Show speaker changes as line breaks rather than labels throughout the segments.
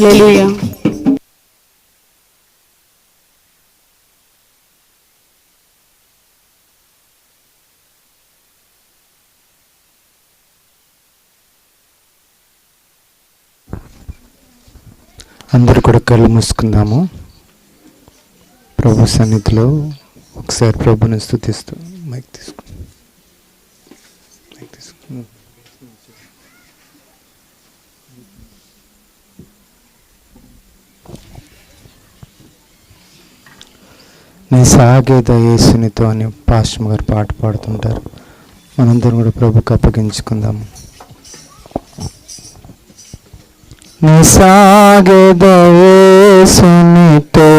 హల్లెలూయా.
అందరూ కూడా కళ్ళు మూసుకుందాము. ప్రభు సన్నిధిలో ఒకసారి ప్రభుని స్తుతిస్తూ మైక్ తీసుకు నీ సాగేద యేసునితో అని పాస్టర్ గారు పాట పాడుతుంటారు. మనందరం కూడా ప్రభుకి అప్పగించుకుందాము. నీ సాగేద యేసునితో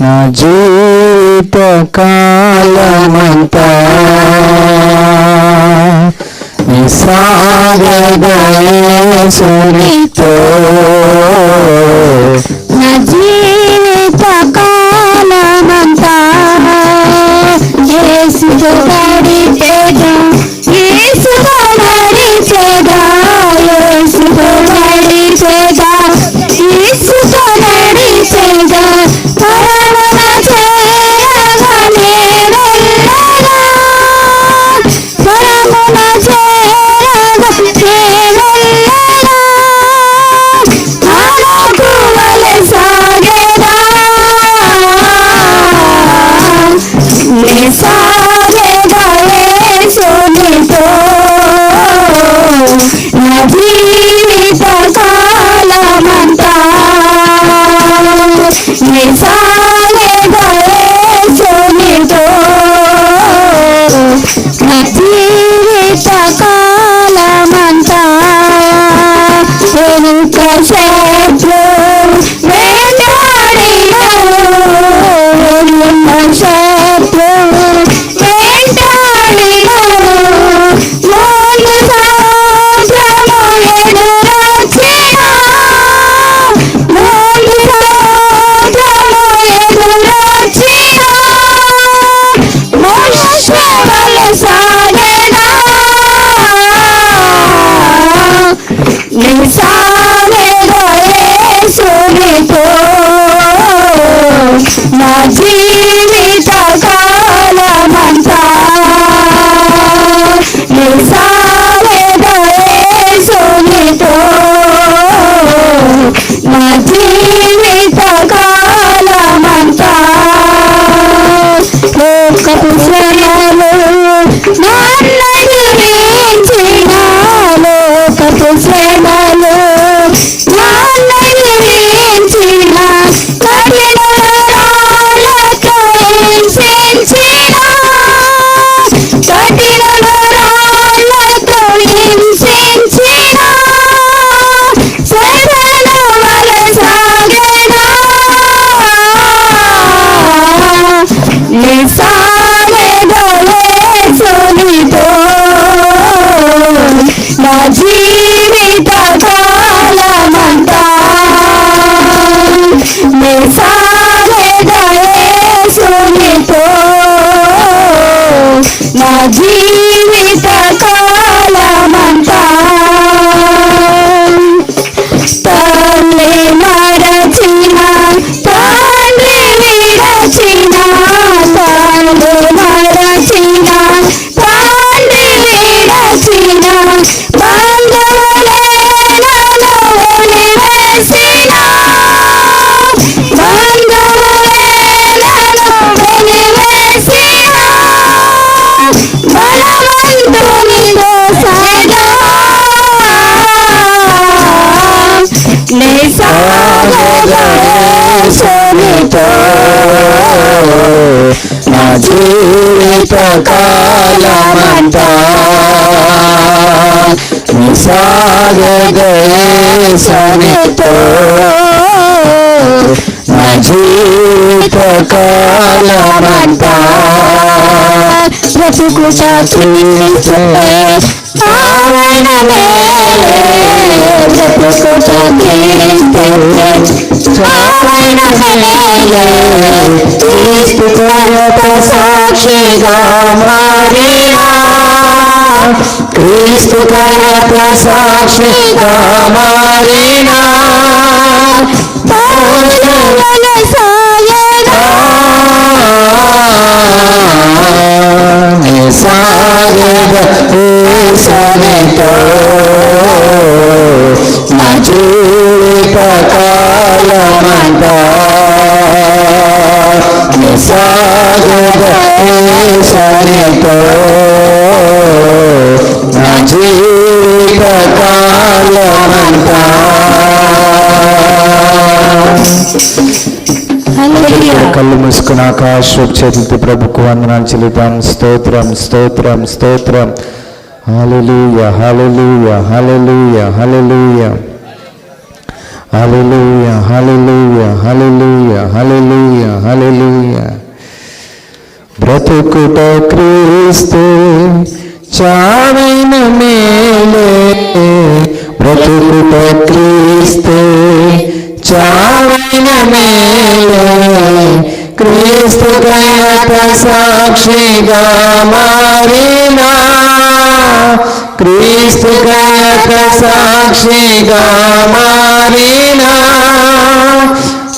నా జీవిత కాలమంతా, నీ సాగేద యేసునితో
నా జీవిత కాలమంతా యేసుతో గడిచేదా, యేసుతో గడిచేదా, యేసుతో గడిచేదా, యేసుతో గడిచేదా. పరమున చేరగానే వెళ్ళగా, పరమున చేరగానే వెళ్ళగా, ఆనకు వలె సాగేదా, నే సాగేదా యేసునితో నా జీవిత కాలమంతా, నే సాగేదా యేసునితో నా జీవిత కాలమంతా. వెనుక శత్రు వెంటాడినను, వెనుక శత్రు వెంటాడినను, ముందు సముద్రము ఎదురొచ్చినా, ముందు సముద్రము ఎదురొచ్చినా, మోషే వలె సాగేదా, నీ సాగేదా యేసునితో నా జీవిత కాలమంతా, నీ సాగేదా యేసునితో నా జీవిత కాలమంతా. లోకపు శ్రమలు నన్నెదిరించిన, లోకపు శ్రమలు నన్నెదిరించిన, కఠిన రాళ్ళతో హింసించిన, కఠిన రాళ్ళతో హింసించిన, శరణ వలె సాగేదా, నీ సాగేదా యేసునితో నా జీవిత కాలమంతా, నీ సాగేదా యేసునితో నా జీవిత కాలమంతా. తల్లి మరచిన, తండ్రి విరచిన, తల్లి మరచిన, తండ్రి విరచిన, బంధువులే నన్ను వెలివేసిన, బంధువులే నన్ను వెలివేసిన, బలవంతునితో సాగా, నీ సాగేదా యేసునితో నా జీవిత కాలమంతా, నీ సాగేదా యేసునితో నా జీవిత కాలమంతా. బ్రతుకుట క్రీస్తే ఆయన మేలే, బ్రతుకుట క్రీస్తే ఆయన మేలే, క్రీస్తు కొరకు సాక్షిగా మారినా, క్రీస్తు కరత సాక్షిగా మారినా పౌరుల సాయనా సాగద ఏసనితో నా జీవిత కాలమంతా సాగద ఏసనితో నా జీవిత కాలమంతా.
కళ్ళు మూసుకుని ఆకాశ చేతులతో ప్రభుకు వందనాలు చెల్లిద్దాం. స్తోత్రం స్తోత్రం స్తోత్రం. హల్లెలూయా హల్లెలూయా హల్లెలూయా హల్లెలూయా హల్లెలూయా హల్లెలూయా హల్లెలూయా హల్లెలూయా హల్లెలూయా. బ్రతుకుట క్రీస్తు చావైన మేలే, బ్రతుకుట క్రీస్తు చావైన మేలే, క్రీస్తు కరత సాక్షిగా మారినా క్రీస్తు కరత సాక్షిగా మారినా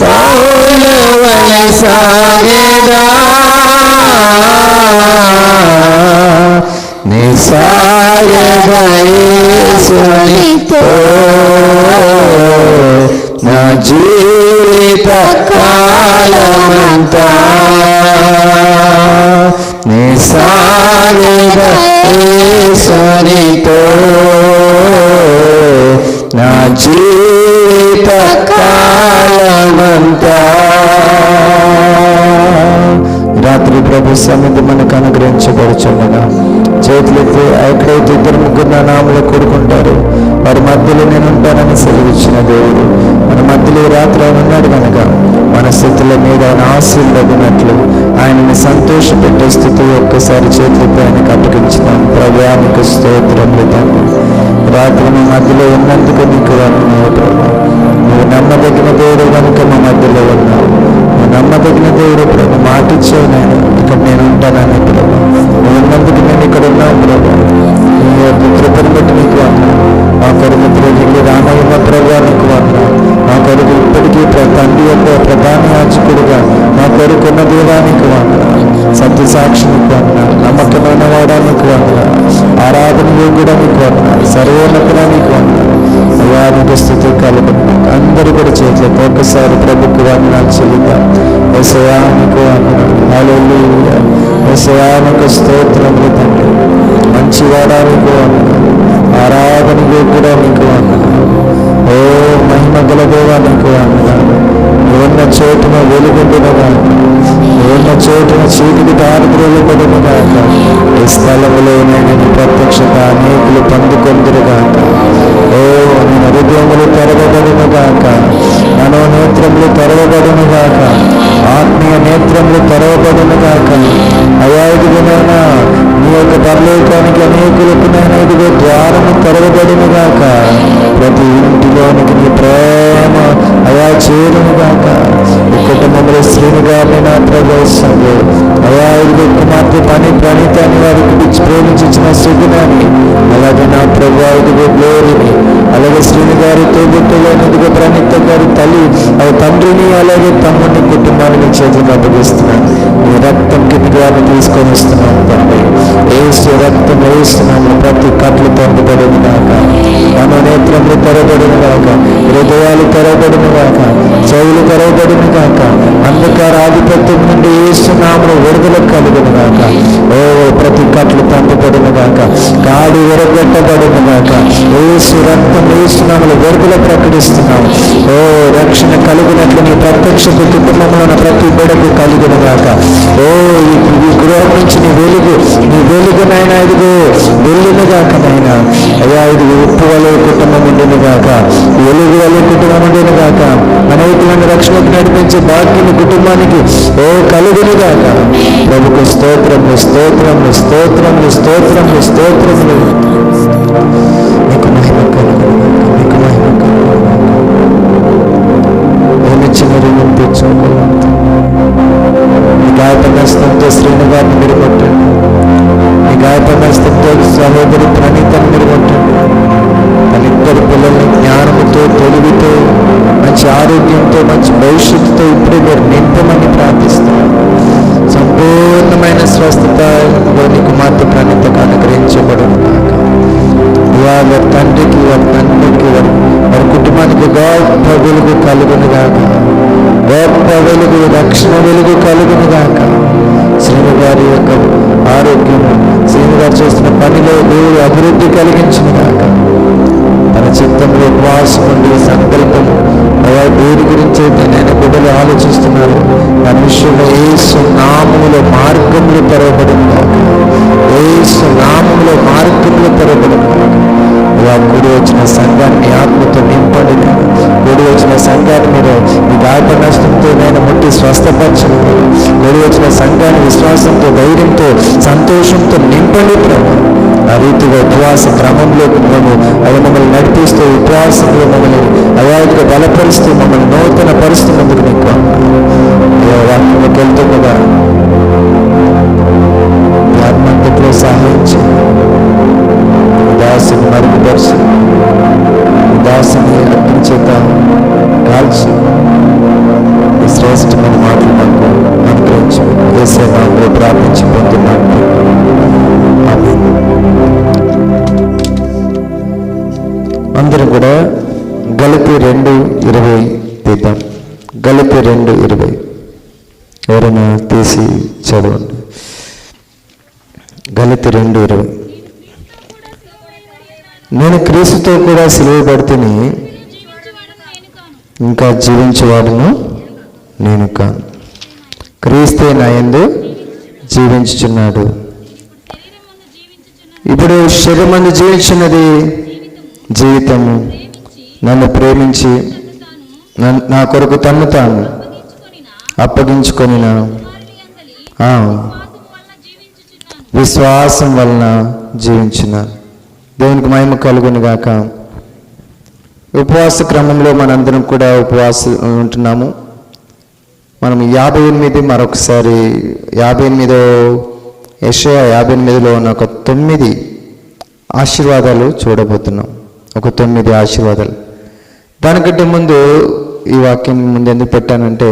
పౌల వలె సాగెదా నిసాగద యేసునితో నా జీవిత కాలమంతా నిసాగద యేసునితో నా జీవిత కాలమంతా. రాత్రి ప్రభు సన్నిధి మనకు అనుగ్రహించబడుచుండగా చేతులెత్తి ఎక్కడైతే ఇద్దరు ముగ్గురు నా నామలో కూడుకుంటారు వారి మధ్యలో నేను ఉంటానని సెలవిచ్చిన దేవుడు మన మధ్యలో రాత్రి ఆయన ఉన్నాడు కనుక మన స్థితుల మీద ఆయన ఆశీర్వదినట్లు ఆయనని సంతోషపెట్టే స్థితి ఒక్కసారి చేతులతో ఆయనకు అప్పగించినాం. ప్రభువానికి స్తోత్రములు తండ్రి. రాత్రి మీ మధ్యలో ఉన్నందుకు నీకు వందనాలు ప్రభు. నువ్వు నమ్మదగిన దేవుడు కనుక మా మధ్యలో ఉన్నావు. నువ్వు నమ్మదగిన దేవుడు ప్రభు. మాటిచ్చావు నేను ఇక్కడ నేను ఉంటానని ప్రభు. నువ్వు ఉన్నందుకు నేను ఇక్కడ ఉన్నావు ప్రభు. నీ యొక్క కృపను బట్టి నీకు అన్నాను. మా కొరకు తిరిగి రామయ్య ప్రభు నీకు అన్నాను. మా కొరకు ఇప్పటికీ తండ్రి యొక్క ప్రధాన యాజకుడుగా మా కొరకు ఉన్న దేవానికి అన్నాను. సత్య సాక్షినికి అన్నాను. నమ్మకమైన వాడానికి అన్నాను. ఆరాధన యోగుడానికి అన్నాను. సర్వోన్నతానికి అన్నాను. అయానికి స్థితి కలుగుతుంది. అందరూ కూడా చేతులతో ఒక్కసారి ప్రభుకు వందనాలు చెల్లిద్దాం. యేసయ్యానికి వందనాలు. హల్లెలూయా. యేసయ్యానికి స్తోత్రములు తండ్రి. మంచివాడానికి వందనాలు. ఆరాధనకు కూడా నీకు వందనాలు. ఓ మహిమ గల దేవానికి వందనాలు. ఉన్న చోటున వెలుగుండునుగా, ఉన్న చోటున చీకటి దారిద్ర్యపడునుగాక. ఈ స్థలములో నేను ప్రత్యక్షత అనేకులు పొందుకొందురుగాక. ఓ నేను హృదయములు తెరవబడునుగాక, మనోనేత్రములు తెరవబడునుగాక, ఆత్మీయ నేత్రములు తెరవబడునుగాక. అయా ఇదిగోనైనా నీ యొక్క పరలోకానికి అనేకులకు నేను ఇదిగో ద్వారము తెరవబడునుగాక. ప్రతి ఇంటిలోనికి నీ ప్రేమ అయా చేరునుగాక. ఈ కుటుంబంలో స్త్రీని గారిని నా ప్రవేశంలో అయా ఇదిగో కుమార్తె పని ప్రణీత అని వారికి ప్రేమించిన సుగుణాన్ని, అలాగే నా ప్రభు ఇదిగో గ్లోరిని, అలాగే శ్రీని గారి తోబుట్టులోని ఇదిగో ప్రణీత గారి తల్లి తండ్రిని, అలాగే తమ్ముడిని, కుటుంబాన్ని మీ చేతులకు అప్పగిస్తున్నాను. నీ రక్తం కిందికి వారిని తీసుకొని వస్తున్నాను తండ్రి. ఏసు రక్తం వేస్తున్నాము. ప్రతి కట్లు తెరబడిన కాక, మనోనేత్రములు తెరబడిన కాక, హృదయాలు తెరబడిన కాక, చెవులు తెరవబడిన కాక, అంధకార ఆధిపత్యం నుండి ఏసు నామములో విడుదల కలుగును గాక. ఓ ప్రతి కట్లు తంపబడిన గాక, కాడు విరగొట్టబడిన గాక. ఏసు రక్తం ఏసు నామములో విడుదల ప్రకటిస్తున్నాము. ఓ రక్షణ కలుగునట్లు నీ ప్రత్యక్షత కుటుంబంలో ప్రతి బిడ్డకు కలుగును గాక. ఓ ఈ గృహం నుంచి నీ వెలుగునైనా ఇదిగో వెళ్ళును గాక. నైనా అయ్యా ఇది ఉప్పు వలె కుటుంబం ఉండును గాక, వెలుగు వలె కుటుంబం ఉండును గాక. అనేకమైన రక్షణకు నడిపించే భాగ్యం కుటుంబానికి ఓ కలుగును గాక. ప్రభుకు స్తోత్రములు స్తోత్రములు స్తోత్రములు స్తోత్రములు స్తోత్రములు. నీకు మహిమ కలుగును గాక, నీకు మహిమ కలుగును గాక. ఏమిచ్చిన రుణం తెచ్చుకోవాలి. నీ గాయపడిన స్థంతో శ్రీని గారిని మీరు కొట్టండి. నీ గాయపడిన హస్తంతో సహోదరి ప్రణీతను మీరు కొట్టండి. తన ఇద్దరు పిల్లల్ని జ్ఞానముతో, తెలివితో, మంచి ఆరోగ్యంతో, మంచి భవిష్యత్తుతో ఇప్పుడే మీరు నింపమని ప్రార్థిస్తున్నారు. సంపూర్ణమైన స్వస్థత నీ కుమార్తె ప్రణీతకు అనుగ్రహించబడును కాక. వారి తండ్రికి, వారి తండ్రికి, వారి కుటుంబానికి గొప్ప వెలుగు కలుగును గాక. గొప్ప వెలుగు, రక్షణ వెలుగు కలుగును గాక. శ్రీను గారి యొక్క ఆరోగ్యం, శ్రీను గారు చేస్తున్న పనిలో దేవుడు అభివృద్ధి కలిగించును గాక. తన చిత్తంలో ఉపవాసం ఉండి సంకల్పం దేవుడి గురించి నేను బిడ్డలు ఆలోచిస్తున్నారు. దాని విషయంలో యేసు నామములో మార్గములు తెరవబడును గాక. యేసు నామములో మార్గములు తెరవబడును గాక. కూడి వచ్చిన సంఘాన్ని ఆత్మతో నింపండి. కూడి వచ్చిన సంఘాన్ని మీరు మీ గాయపడినష్టంతో నేను ముట్టి స్వస్థపరచను. కూడి వచ్చిన సంఘాన్ని విశ్వాసంతో, ధైర్యంతో, సంతోషంతో నింపండి ప్రభు. ఆ రీతిగా ఉపవాస క్రమంలో మేము అవి మమ్మల్ని నడిపిస్తూ, ఉపవాసంలో మమ్మల్ని అయాదిగా బలపరుస్తూ, మమ్మల్ని నూతన పరిస్థితులందుకు మీకు వాక్యంలోకి వెళ్తుండగా ఆత్మంతట్లో సహాయించి దాసుని మరుగుపరిచి, దాసుని అగ్ని చేత కాల్చి ఈ శ్రేష్టమైన మాటలు నాకు అనుగ్రహించి యేసే నామములో ప్రార్థించి పొందుతున్నాను. ఆమేన్. అందరం కూడా గలతీ 2:20 తీద్దాం. గలతీ 2:20 ఎవరైనా తీసి చదవండి. గలతీ 2:20 నేను క్రీస్తుతో కూడా సిలువబడితిని, ఇంకా జీవించేవాడును నేను కాను, క్రీస్తే నా యందు జీవించుచున్నాడు. ఇప్పుడు శరీరమందు జీవించున్నది జీవితము, నన్ను ప్రేమించి నా కొరకు తన్ను తాను అప్పగించుకొని విశ్వాసం వలన జీవించున్నాను. దేవునికి మహిమ కలుగును గాక. ఉపవాస క్రమంలో మనందరం కూడా ఉపవాసం ఉంటున్నాము. మనం 58 మరొకసారి 58 యెషయా 58లో ఉన్న ఒక 9 ఆశీర్వాదాలు చూడబోతున్నాం. ఒక 9 ఆశీర్వాదాలు. దానికంటే ముందు ఈ వాక్యం ముందు ఎందుకు పెట్టానంటే,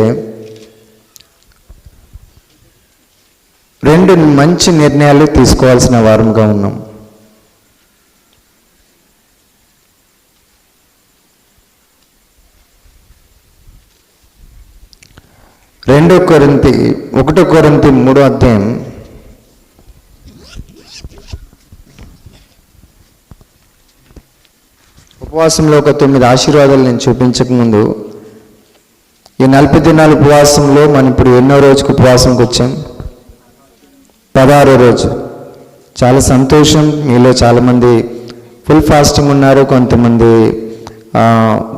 2 మంచి నిర్ణయాలు తీసుకోవాల్సిన వారంగా ఉన్నాం. రెండో కొరింథీ 3వ అధ్యాయం ఉపవాసంలో ఒక 9 ఆశీర్వాదాలు నేను చూపించకముందు, ఈ 40 దినాల ఉపవాసంలో మనం ఇప్పుడు ఎన్నో రోజుకు ఉపవాసంకి వచ్చాం? 16వ రోజు. చాలా సంతోషం. మీలో చాలామంది ఫుల్ ఫాస్టింగ్ ఉన్నారు. కొంతమంది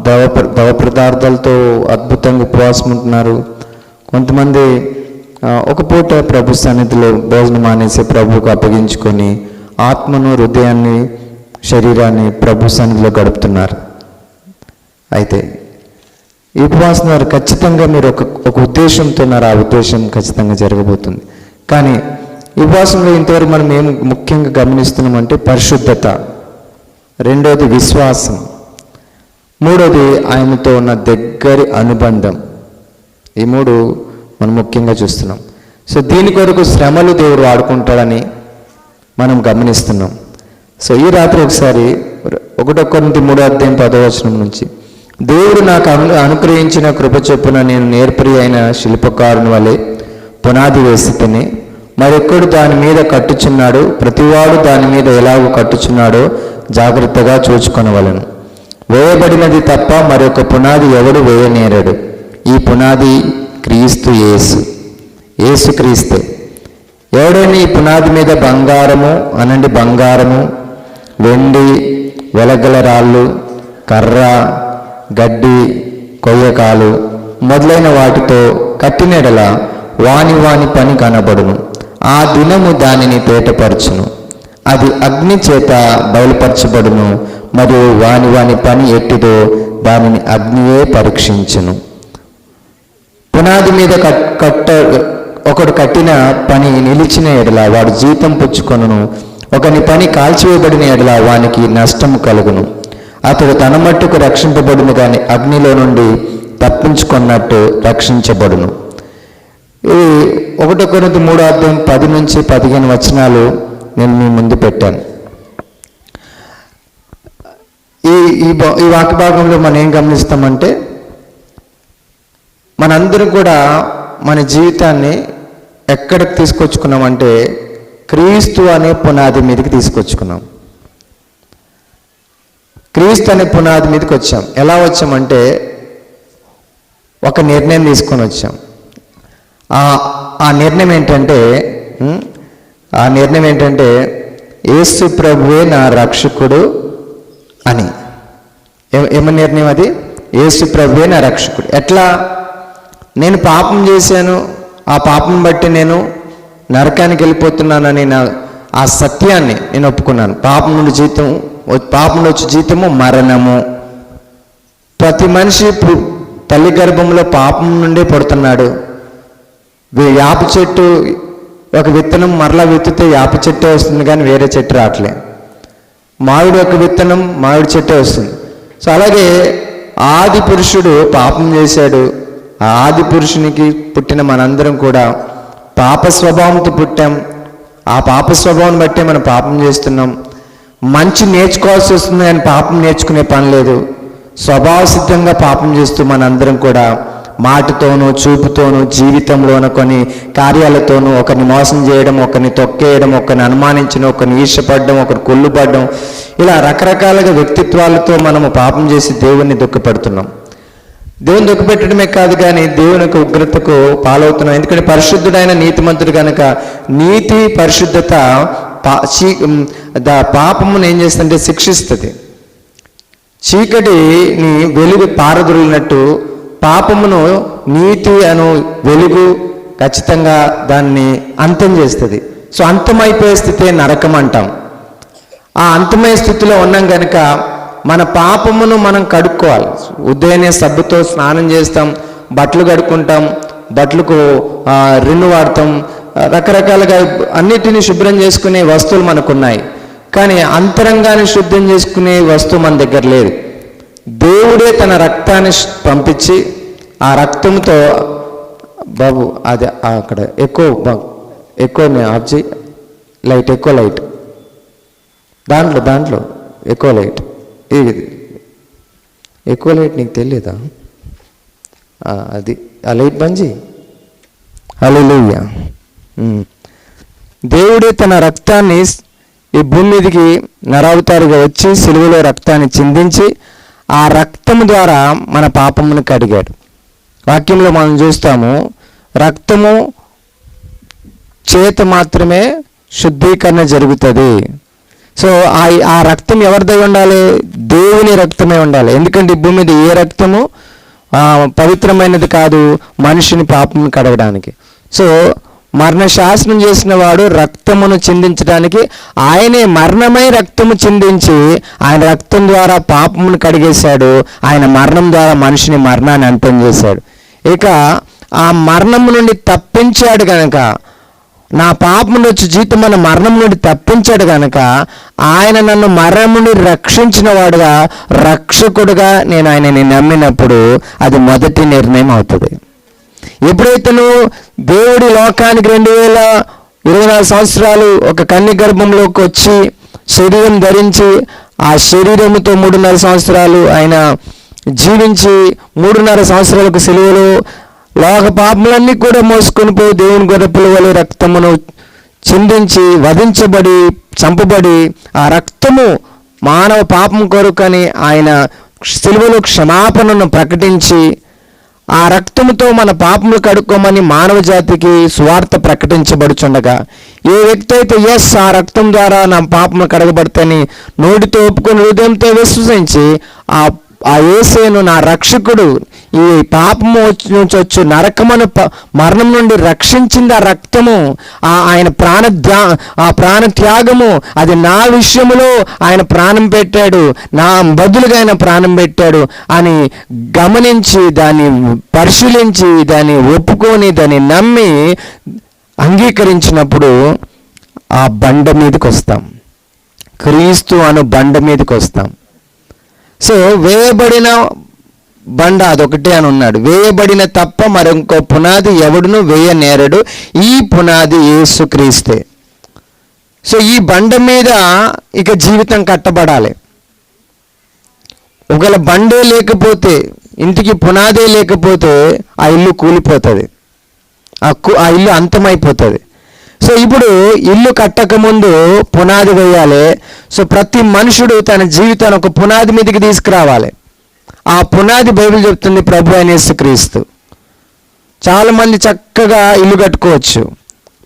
దవ పదార్థాలతో అద్భుతంగా ఉపవాసం ఉంటున్నారు. కొంతమంది ఒక పూట ప్రభు సన్నిధిలో భోజనం మానేసి ప్రభువుకు అప్పగించుకొని ఆత్మను, హృదయాన్ని, శరీరాన్ని ప్రభు సన్నిధిలో గడుపుతున్నారు. అయితే ఈ ఉపవాసం వారు ఖచ్చితంగా మీరు ఒక ఉద్దేశంతో ఉన్నారు. ఆ ఉద్దేశం ఖచ్చితంగా జరగబోతుంది. కానీ ఈ ఉపవాసంలో ఇంతవరకు మనం ఏం ముఖ్యంగా గమనిస్తున్నామంటే పరిశుద్ధత, రెండోది విశ్వాసం, మూడోది ఆయనతో ఉన్న దగ్గరి అనుబంధం. ఈ 3 మనం ముఖ్యంగా చూస్తున్నాం. సో దీని కొరకు శ్రమలు దేవుడు వాడుకుంటాడని మనం గమనిస్తున్నాం. సో ఈ రాత్రి ఒకసారి 1 కొరింథీ 3వ అధ్యాయం 10వ వచనం నుంచి, దేవుడు నాకు అనుగ్రహించిన కృప చొప్పున నేను నేర్పరి అయిన శిల్పకారుని వలె పునాది వేసితిని, మరెక్కడు దాని మీద కట్టుచున్నాడు, ప్రతివాడు దాని మీద ఎలాగో కట్టుచున్నాడో జాగ్రత్తగా చూచుకొనవలెను. వేయబడినది తప్ప మరొక పునాది ఎవడు వేయనేరడు. ఈ పునాది క్రీస్తు యేసు, యేసు క్రీస్తే. ఎవడైనా ఈ పునాది మీద బంగారము, వెండి, వెలగల రాళ్ళు, కర్ర, గడ్డి, కొయ్యకాలు మొదలైన వాటితో కట్టినెడల వాని పని కనబడును. ఆ దినము దానిని తేటపరచును. అది అగ్ని చేత బయలుపరచబడును. మరియు వాని పని ఎట్టిదో దానిని అగ్నియే పరీక్షించును. పునాది మీద ఒకడు కట్టిన పని నిలిచిన ఎడల వాడు జీతం పుచ్చుకొనును. ఒకని పని కాల్చివేయబడిన ఎడల వానికి నష్టము కలుగును. అతడు తన మట్టుకు రక్షింపబడును కానీ అగ్నిలో నుండి తప్పించుకున్నట్టు రక్షించబడును. ఇది 1 కొరింథీ 3:10-15 నేను మీ ముందు పెట్టాను. ఈ వాక్య భాగంలో మనం ఏం గమనిస్తామంటే, మనందరం కూడా మన జీవితాన్ని ఎక్కడికి తీసుకొచ్చుకున్నామంటే క్రీస్తు అనే పునాది మీదకి తీసుకొచ్చుకున్నాం. క్రీస్తు అనే పునాది మీదకి వచ్చాం. ఎలా వచ్చామంటే ఒక నిర్ణయం తీసుకొని వచ్చాం. ఆ నిర్ణయం ఏంటంటే యేసు ప్రభువే నా రక్షకుడు అని. ఏమని నిర్ణయం అది? యేసు ప్రభువే నా రక్షకుడు. ఎట్లా? నేను పాపం చేశాను, ఆ పాపం బట్టి నేను నరకానికి వెళ్ళిపోతున్నానని ఆ సత్యాన్ని నేను ఒప్పుకున్నాను. పాపం నుండి వచ్చే జీతము మరణము. ప్రతి మనిషి తల్లి గర్భంలో పాపం నుండే పుడుతున్నాడు. యాప చెట్టు ఒక విత్తనం మరలా విత్తితే యాప చెట్టే వస్తుంది కానీ వేరే చెట్టు రావట్లే. మామిడి ఒక విత్తనం మామిడి చెట్టే వస్తుంది. సో అలాగే ఆది పురుషుడు పాపం చేశాడు. ఆ ఆది పురుషునికి పుట్టిన మనందరం కూడా పాప స్వభావంతో పుట్టాం. ఆ పాప స్వభావం బట్టే మనం పాపం చేస్తున్నాం. మంచి నేర్చుకోవాల్సి వస్తుంది కానీ పాపం నేర్చుకునే పని లేదు. స్వభావ సిద్ధంగా పాపం చేస్తూ మనందరం కూడా మాటతోనూ చూపుతోనూ జీవితంలోనూ కొన్ని కార్యాలతోనూ ఒకరిని మోసం చేయడం, ఒకరిని తొక్కేయడం, ఒకరిని అనుమానించడం, ఒకరిని ఈర్ష్యపడడం, ఒకరిని కొల్లుపడడం, ఇలా రకరకాలుగా వ్యక్తిత్వాలతో మనము పాపం చేసి దేవుణ్ణి దుఃఖపెడుతున్నాం. దేవుని దుఃఖపెట్టడమే కాదు కానీ దేవుని యొక్క ఉగ్రతకు పాలవుతున్నాం. ఎందుకంటే పరిశుద్ధుడైన నీతిమంతుడు కనుక నీతి పరిశుద్ధత పాపమును ఏం చేస్తుందంటే శిక్షిస్తుంది. చీకటిని వెలుగు పారదొలినట్టు పాపమును నీతి అను వెలుగు ఖచ్చితంగా దాన్ని అంతం చేస్తుంది. సో అంతమైపోయే స్థితే నరకం అంటాం. ఆ అంతమయ్యే స్థితిలో ఉన్నాం కనుక మన పాపమును మనం కడుక్కోవాలి. ఉదయాన్నే సబ్బుతో స్నానం చేస్తాం, బట్టలు కడుక్కుంటాం, బట్టలకు రిన్ను వాడతాం, రకరకాలుగా అన్నిటినీ శుభ్రం చేసుకునే వస్తువులు మనకున్నాయి. కానీ అంతరంగాన్ని శుద్ధం చేసుకునే వస్తువు మన దగ్గర లేదు. దేవుడే తన రక్తాన్ని పంపించి ఆ రక్తంతో బాబు అది అక్కడ ఎక్కువ ఆఫ్ చేయి, లైట్ ఎక్కువ లైట్ దాంట్లో ఎక్కువ లైట్, ఇది ఎక్కువ లైట్ నీకు తెలియదా? అది ఆ లైట్ బంద్ చేయి. హల్లెలూయా. దేవుడే తన రక్తాన్ని ఈ భూమి మీదకి నరావతారుగా వచ్చి సిలువలో రక్తాన్ని చిందించి ఆ రక్తము ద్వారా మన పాపమును కడిగాడు. వాక్యంలో మనం చూస్తాము, రక్తము చేత మాత్రమే శుద్ధీకరణ జరుగుతుంది. సో ఆ రక్తం ఎవరిదై ఉండాలి? దేవుని రక్తమే ఉండాలి. ఎందుకంటే ఈ భూమి మీద ఏ రక్తము పవిత్రమైనది కాదు మనిషిని పాపం కడగడానికి. సో మరణ శాసనం చేసిన వాడు రక్తమును చిందించడానికి ఆయనే మరణమై రక్తము చిందించి ఆయన రక్తం ద్వారా పాపమును కడిగేశాడు. ఆయన మరణం ద్వారా మనిషిని మరణాన్ని అంతం చేశాడు. ఇక ఆ మరణము నుండి తప్పించాడు కనుక, నా పాపం వచ్చి జీతం మన మరణం నుండి తప్పించాడు కనుక ఆయన నన్ను మరణం నుండి రక్షించిన వాడుగా రక్షకుడుగా నేను ఆయనని నమ్మినప్పుడు అది మొదటి నిర్ణయం అవుతుంది. ఎప్పుడైతే నువ్వు దేవుడి లోకానికి 2024 సంవత్సరాలు ఒక కన్య గర్భంలోకి వచ్చి శరీరం ధరించి ఆ శరీరంతో 3.5 సంవత్సరాలు ఆయన జీవించి 3.5 సంవత్సరాలకు సిలువలో లోక పాపములన్నీ కూడా మోసుకొని పోయి దేవుని గొర్రెపిల్ల వలె రక్తమును చిందించి వధించబడి చంపబడి ఆ రక్తము మానవ పాపం కొరకని ఆయన సిలువలో క్షమాపణను ప్రకటించి ఆ రక్తముతో మన పాపములు కడుక్కోమని మానవ జాతికి సువార్త ప్రకటించబడుచుండగా ఏ వ్యక్తి అయితే ఆ రక్తం ద్వారా నా పాపములు కడగబడతాయని నోటితో ఒప్పుకొని హృదయంతో విశ్వసించి ఆ యేసును నా రక్షకుడు, ఈ పాపము నుంచి వచ్చు నరకమును మరణం నుండి రక్షించింది ఆ రక్తము, ఆయన ప్రాణ త్యాగము, అది నా విషయములో ఆయన ప్రాణం పెట్టాడు, నా బదులుగా ఆయన ప్రాణం పెట్టాడు అని గమనించి దాన్ని పరిశీలించి దాన్ని ఒప్పుకొని దాన్ని నమ్మి అంగీకరించినప్పుడు ఆ బండ మీదకి వస్తాం. క్రీస్తు అను బండ మీదకి వస్తాం. సో వేయబడిన బండ అదొకటే అని ఉన్నాడు. వేయబడిన తప్ప మరొక పునాది ఎవడును వేయనేరడు, ఈ పునాది యేసుక్రీస్తే. సో ఈ బండ మీద ఇక జీవితం కట్టబడాలి. ఒకవేళ బండే లేకపోతే, ఇంటికి పునాదే లేకపోతే ఆ ఇల్లు కూలిపోతుంది, ఆ ఇల్లు అంతమైపోతుంది. సో ఇప్పుడు ఇల్లు కట్టకముందు పునాది వేయాలి. సో ప్రతి మనుషుడు తన జీవితాన్ని ఒక పునాది మీదకి తీసుకురావాలి. ఆ పునాది బైబిల్ చెప్తుంది ప్రభు అయిన యేసుక్రీస్తు. చాలామంది చక్కగా ఇల్లు కట్టుకోవచ్చు,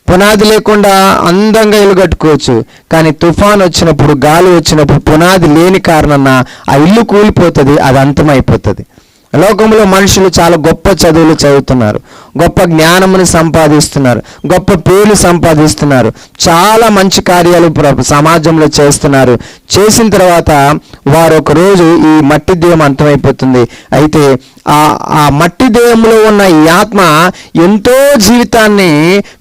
పునాది లేకుండా అందంగా ఇల్లు కట్టుకోవచ్చు. కానీ తుఫాన్ వచ్చినప్పుడు, గాలి వచ్చినప్పుడు పునాది లేని కారణాన ఆ ఇల్లు కూలిపోతుంది, అది అంతమైపోతుంది. లోకంలో మనుషులు చాలా గొప్ప చదువులు చదువుతున్నారు, గొప్ప జ్ఞానమును సంపాదిస్తున్నారు, గొప్ప పేర్లు సంపాదిస్తున్నారు, చాలా మంచి కార్యాలు సమాజంలో చేస్తున్నారు. చేసిన తర్వాత వారు ఒక రోజు ఈ మట్టి దేహం అంతమైపోతుంది. అయితే ఆ మట్టి దేహంలో ఉన్న ఈ ఆత్మ ఎంతో జీవితాన్ని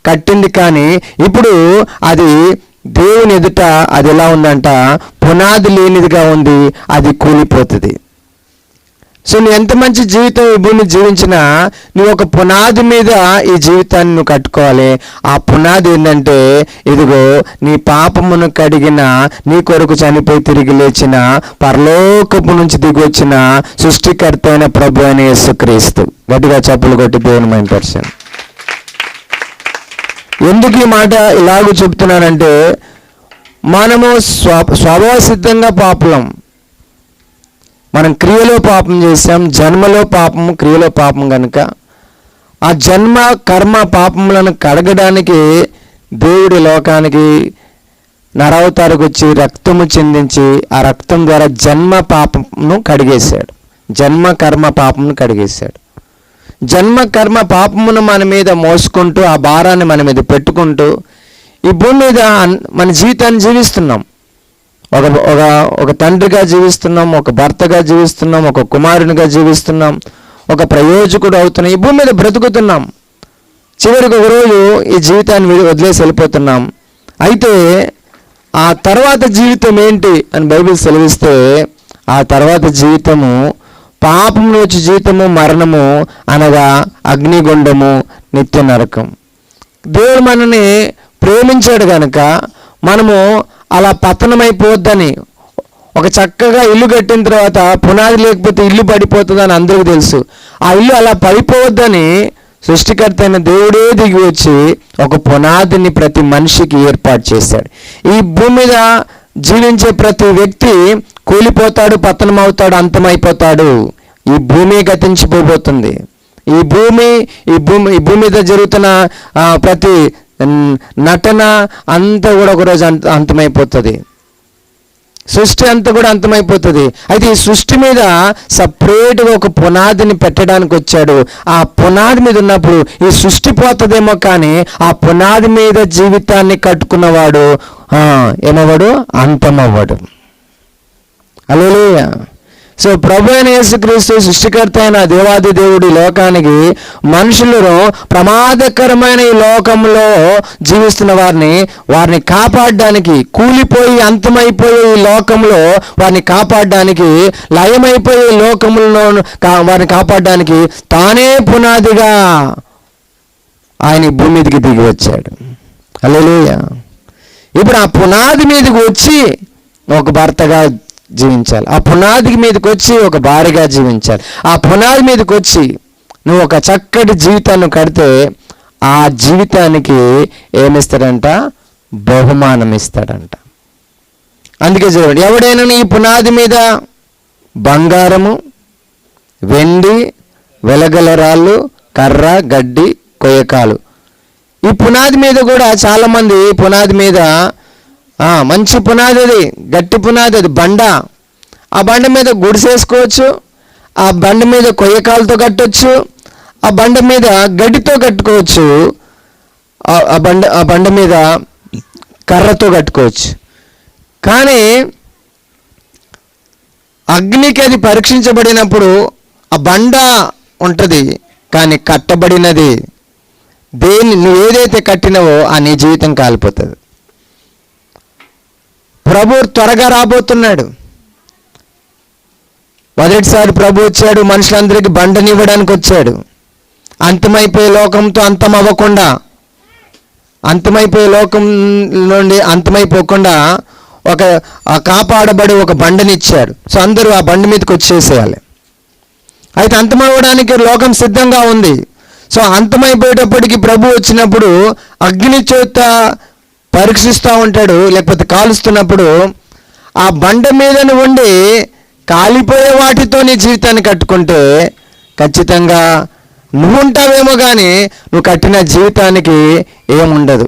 కట్టింది, కానీ ఇప్పుడు అది దేవుని ఎదుట అది ఎలా ఉందంట, పునాది లేనిదిగా ఉంది, అది కూలిపోతుంది. సో నువ్వు ఎంత మంచి జీవితం ఈ భూమి జీవించినా నువ్వు ఒక పునాది మీద ఈ జీవితాన్ని నువ్వు కట్టుకోవాలి. ఆ పునాది ఏంటంటే, ఇదిగో నీ పాపమును కడిగిన, నీ కొరకు చనిపోయి తిరిగి లేచిన, పరలోకపు నుంచి దిగి వచ్చిన సృష్టికర్త అయిన ప్రభు అయిన యేసుక్రీస్తు. గట్టిగా చప్పులు కొట్టి దేవుని మహిమపరచండి. ఎందుకు ఈ మాట ఇలాగూ చెప్తున్నానంటే, మనము స్వభావ సిద్ధంగా పాపులం. మనం క్రియలో పాపం చేసాం, జన్మలో పాపము, క్రియలో పాపం కనుక ఆ జన్మ కర్మ పాపములను కడగడానికి దేవుడి లోకానికి నరవతారకు వచ్చి రక్తము చిందించి ఆ రక్తం ద్వారా జన్మ పాపమును కడిగేశాడు, జన్మ కర్మ పాపమును కడిగేశాడు. జన్మ కర్మ పాపమును మన మీద మోసుకుంటూ, ఆ భారాన్ని మన మీద పెట్టుకుంటూ ఈ భూమి మీద మన జీవితాన్ని జీవిస్తున్నాం. ఒక తండ్రిగా జీవిస్తున్నాం, ఒక భర్తగా జీవిస్తున్నాం, ఒక కుమారునిగా జీవిస్తున్నాం, ఒక ప్రయోజకుడు అవుతున్నాం, ఈ భూమి మీద బ్రతుకుతున్నాం. చివరికి ఒక రోజు ఈ జీవితాన్ని వదిలేసి వెళ్ళిపోతున్నాం. అయితే ఆ తర్వాత జీవితం ఏంటి అని బైబిల్ సెలవిస్తే, ఆ తర్వాత జీవితము పాపం నుంచి జీవితము మరణము, అనగా అగ్నిగుండము, నిత్య నరకం. దేవుడు మనని ప్రేమించాడు కనుక మనము అలా పతనమైపోద్దని, ఒక చక్కగా ఇల్లు కట్టిన తర్వాత పునాది లేకపోతే ఇల్లు పడిపోతుందని అందరికీ తెలుసు. ఆ ఇల్లు అలా పడిపోవద్దని సృష్టికర్త అయిన దేవుడే దిగి వచ్చి ఒక పునాదిని ప్రతి మనిషికి ఏర్పాటు చేశాడు. ఈ భూమి మీద జీవించే ప్రతి వ్యక్తి కూలిపోతాడు, పతనమవుతాడు, అంతమైపోతాడు. ఈ భూమి గతించిపోబోతుంది. ఈ భూమి మీద జరుగుతున్న ప్రతి నటన అంతా కూడా ఒకరోజు అంతమైపోతుంది. సృష్టి అంతా కూడా అంతమైపోతుంది. అయితే ఈ సృష్టి మీద సపరేట్గా ఒక పునాదిని పెట్టడానికి వచ్చాడు. ఆ పునాది మీద ఉన్నప్పుడు ఈ సృష్టి పోతుందేమో, కానీ ఆ పునాది మీద జీవితాన్ని కట్టుకున్నవాడు ఏమవ్వడు, అంతమవ్వడు. హల్లెలూయా. సో ప్రభు అయిన యేసుక్రీస్తు సృష్టికర్త అయిన దేవాది దేవుడి లోకానికి మనుషులను ప్రమాదకరమైన ఈ లోకంలో జీవిస్తున్న వారిని కాపాడడానికి, కూలిపోయి అంతమైపోయే ఈ లోకంలో వారిని కాపాడడానికి, లయమైపోయే ఈ లోకంలో వారిని కాపాడడానికి తానే పునాదిగా ఆయన భూమి మీదకి దిగి వచ్చాడు. హల్లెలూయా. ఇప్పుడు ఆ పునాది మీదకి వచ్చి ఒక భర్తగా జీవించాలి, ఆ పునాది మీదకి వచ్చి ఒక భార్యగా జీవించాలి. ఆ పునాది మీదకి వచ్చి నువ్వు ఒక చక్కటి జీవితాన్ని కడితే ఆ జీవితానికి ఏమిస్తాడంట, బహుమానం ఇస్తాడంట. అందుకే చూడండి, ఎవడైనా ఈ పునాది మీద బంగారము, వెండి, వెలగల రాళ్ళు, కర్ర, గడ్డి, కొయ్యకాలు, ఈ పునాది మీద కూడా చాలామంది పునాది మీద మంచి పునాది, అది గట్టి పునాది, అది బండ. ఆ బండ మీద గుడిసేసుకోవచ్చు, ఆ బండ మీద కొయ్యకాలతో కట్టవచ్చు, ఆ బండ మీద గడ్డితో కట్టుకోవచ్చు, ఆ బండ మీద కర్రతో కట్టుకోవచ్చు. కానీ అగ్నికి అది పరీక్షించబడినప్పుడు ఆ బండ ఉంటుంది, కానీ కట్టబడినది నువ్వు ఏదైతే కట్టినవో ఆ నీ జీవితం కాలిపోతుంది. ప్రభు త్వరగా రాబోతున్నాడు. మొదటిసారి ప్రభు వచ్చాడు, మనుషులందరికీ బండనివ్వడానికి వచ్చాడు. అంతమైపోయే లోకంతో అంతమైపోయే లోకం నుండి అంతమైపోకుండా ఒక కాపాడబడి ఒక బండనిచ్చాడు. సో అందరూ ఆ బండి మీదకి వచ్చేసేయాలి. అయితే అంతమవ్వడానికి లోకం సిద్ధంగా ఉంది. సో అంతమైపోయేటప్పటికి ప్రభు వచ్చినప్పుడు అగ్ని చేత పరీక్షిస్తూ ఉంటాడు, లేకపోతే కాలుస్తున్నప్పుడు ఆ బండ మీదని ఉండి కాలిపోయే వాటితో నీ జీవితాన్ని కట్టుకుంటే ఖచ్చితంగా నువ్వు ఉంటావేమో కానీ నువ్వు కట్టిన జీవితానికి ఏముండదు.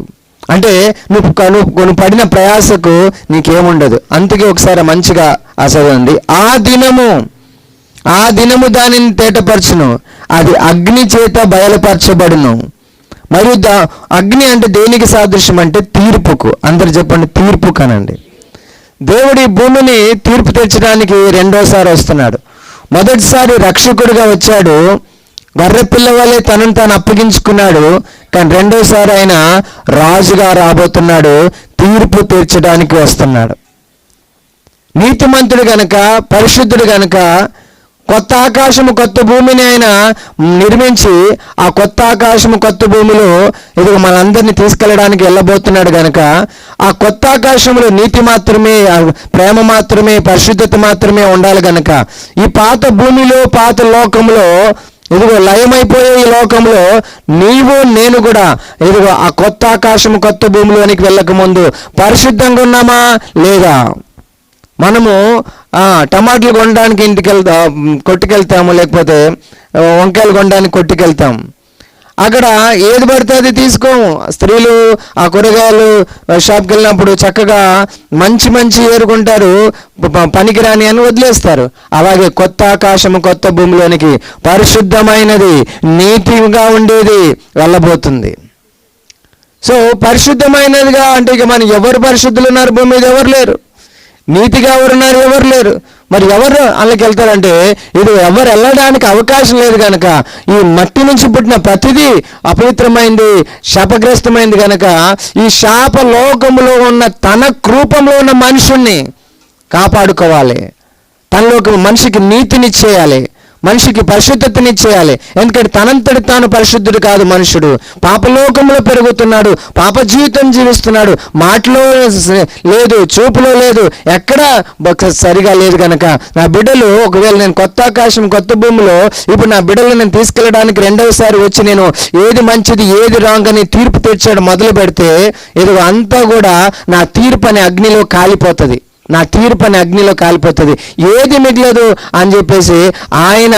అంటే నువ్వు పడిన ప్రయాసకు నీకేముండదు. అందుకే ఒకసారి మంచిగా చదవండి. ఆ దినము దానిని తేటపరచును, అది అగ్ని చేత బయలుపరచబడును. మరియు అగ్ని అంటే దేనికి సాదృశ్యం అంటే తీర్పుకు. అందరు చెప్పండి, తీర్పు కనండి. దేవుడి భూమిని తీర్పు తెచ్చడానికి రెండోసారి వస్తున్నాడు. మొదటిసారి రక్షకుడిగా వచ్చాడు, గర్రెపిల్ల వలె తనను తాను అప్పగించుకున్నాడు. కానీ రెండోసారి ఆయన రాజుగా రాబోతున్నాడు, తీర్పు తీర్చడానికి వస్తున్నాడు. నీతిమంతుడు గనక, పరిశుద్ధుడు గనక కొత్త ఆకాశము కొత్త భూమిని ఆయన నిర్మించి ఆ కొత్త ఆకాశము కొత్త భూమిలో ఇది మనందరినీ తీసుకెళ్ళడానికి వెళ్ళబోతున్నాడు గనక ఆ కొత్త ఆకాశంలో నీతి మాత్రమే, ప్రేమ మాత్రమే, పరిశుద్ధత మాత్రమే ఉండాలి గనక ఈ పాత భూమిలో పాత లోకంలో ఇదిగో లయమైపోయే ఈ లోకంలో నీవు నేను కూడా ఇదిగో ఆ కొత్త ఆకాశము కొత్త భూమిలోనికి వెళ్ళక ముందు పరిశుద్ధంగా ఉన్నామా లేదా? మనము టమాటాలు కొనడానికి కొట్టుకెళ్తాము, లేకపోతే వంకాయలు కొనడానికి కొట్టుకెళ్తాం. అక్కడ ఏది పడితే అది తీసుకోము. స్త్రీలు ఆ కూరగాయలు షాప్కి వెళ్ళినప్పుడు చక్కగా మంచి ఏరుకుంటారు, పనికిరాని అని వదిలేస్తారు. అలాగే కొత్త ఆకాశము కొత్త భూమిలోనికి పరిశుద్ధమైనది నీతిగా ఉండేది వెళ్ళబోతుంది. సో పరిశుద్ధమైనదిగా అంటే ఇక మన ఎవరు పరిశుద్ధులు ఉన్నారు భూమి మీద? ఎవరు లేరు. నీతిగా ఎవరున్నారు? ఎవరు లేరు. మరి ఎవరు అందులోకి వెళ్తారంటే ఇది ఎవరు వెళ్ళడానికి అవకాశం లేదు కనుక ఈ మట్టి నుంచి పుట్టిన ప్రతిదీ అపవిత్రమైంది, శాపగ్రస్తమైంది కనుక ఈ శాప లోకంలో ఉన్న తన రూపంలో ఉన్న మనుషుణ్ణి కాపాడుకోవాలి. తనలోకి మనిషికి నీతినిచ్చేయాలి, మనిషికి పరిశుద్ధతనిచ్చేయాలి. ఎందుకంటే తనంతటి తాను పరిశుద్ధుడు కాదు మనుషుడు. పాపలోకంలో పెరుగుతున్నాడు, పాప జీవితం జీవిస్తున్నాడు. మాటలో లేదు, చూపులో లేదు, ఎక్కడ సరిగా లేదు కనుక నా బిడ్డలు ఒకవేళ నేను కొత్త ఆకాశం కొత్త భూమిలో ఇప్పుడు నా బిడ్డలు నేను తీసుకెళ్ళడానికి రెండవసారి వచ్చి నేను ఏది మంచిది ఏది రాంగ్ అని తీర్పు తెచ్చాడు మొదలు పెడితే ఇది అంతా కూడా నా తీర్పు అనే అగ్నిలో కాలిపోతుంది. నా తీర్పు అనే అగ్నిలో కాలిపోతుంది, ఏది మిగలదు అని చెప్పేసి ఆయన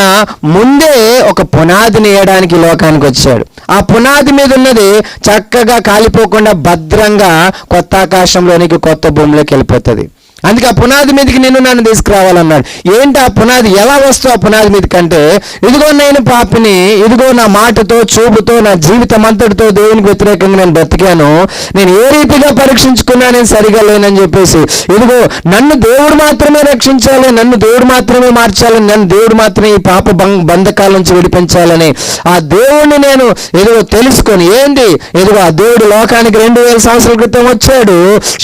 ముందే ఒక పునాదిని వేయడానికి లోకానికి వచ్చాడు. ఆ పునాది మీద ఉన్నది చక్కగా కాలిపోకుండా భద్రంగా కొత్త ఆకాశంలోనికి కొత్త భూమిలోకి వెళ్ళిపోతుంది. అందుకే ఆ పునాది మీదకి నన్ను తీసుకురావాలన్నాడు. ఏంటి ఆ పునాది? ఎలా వస్తావు ఆ పునాది మీద కంటే ఇదిగో నేను పాపిని, ఇదిగో నా మాటతో చూపుతో నా జీవితం అంతటితో దేవునికి వ్యతిరేకంగా నేను బ్రతికాను, నేను ఏ రీతిగా పరీక్షించుకున్నా నేను సరిగా లేనని చెప్పేసి ఇదిగో నన్ను దేవుడు మాత్రమే రక్షించాలి, నన్ను దేవుడు మాత్రమే మార్చాలని, నన్ను దేవుడు మాత్రమే ఈ పాప బంధకాల నుంచి విడిపించాలని ఆ దేవుడిని నేను ఇదిగో తెలుసుకొని ఏంటి ఇదిగో ఆ దేవుడు లోకానికి 2000 సంవత్సరాల క్రితం వచ్చాడు,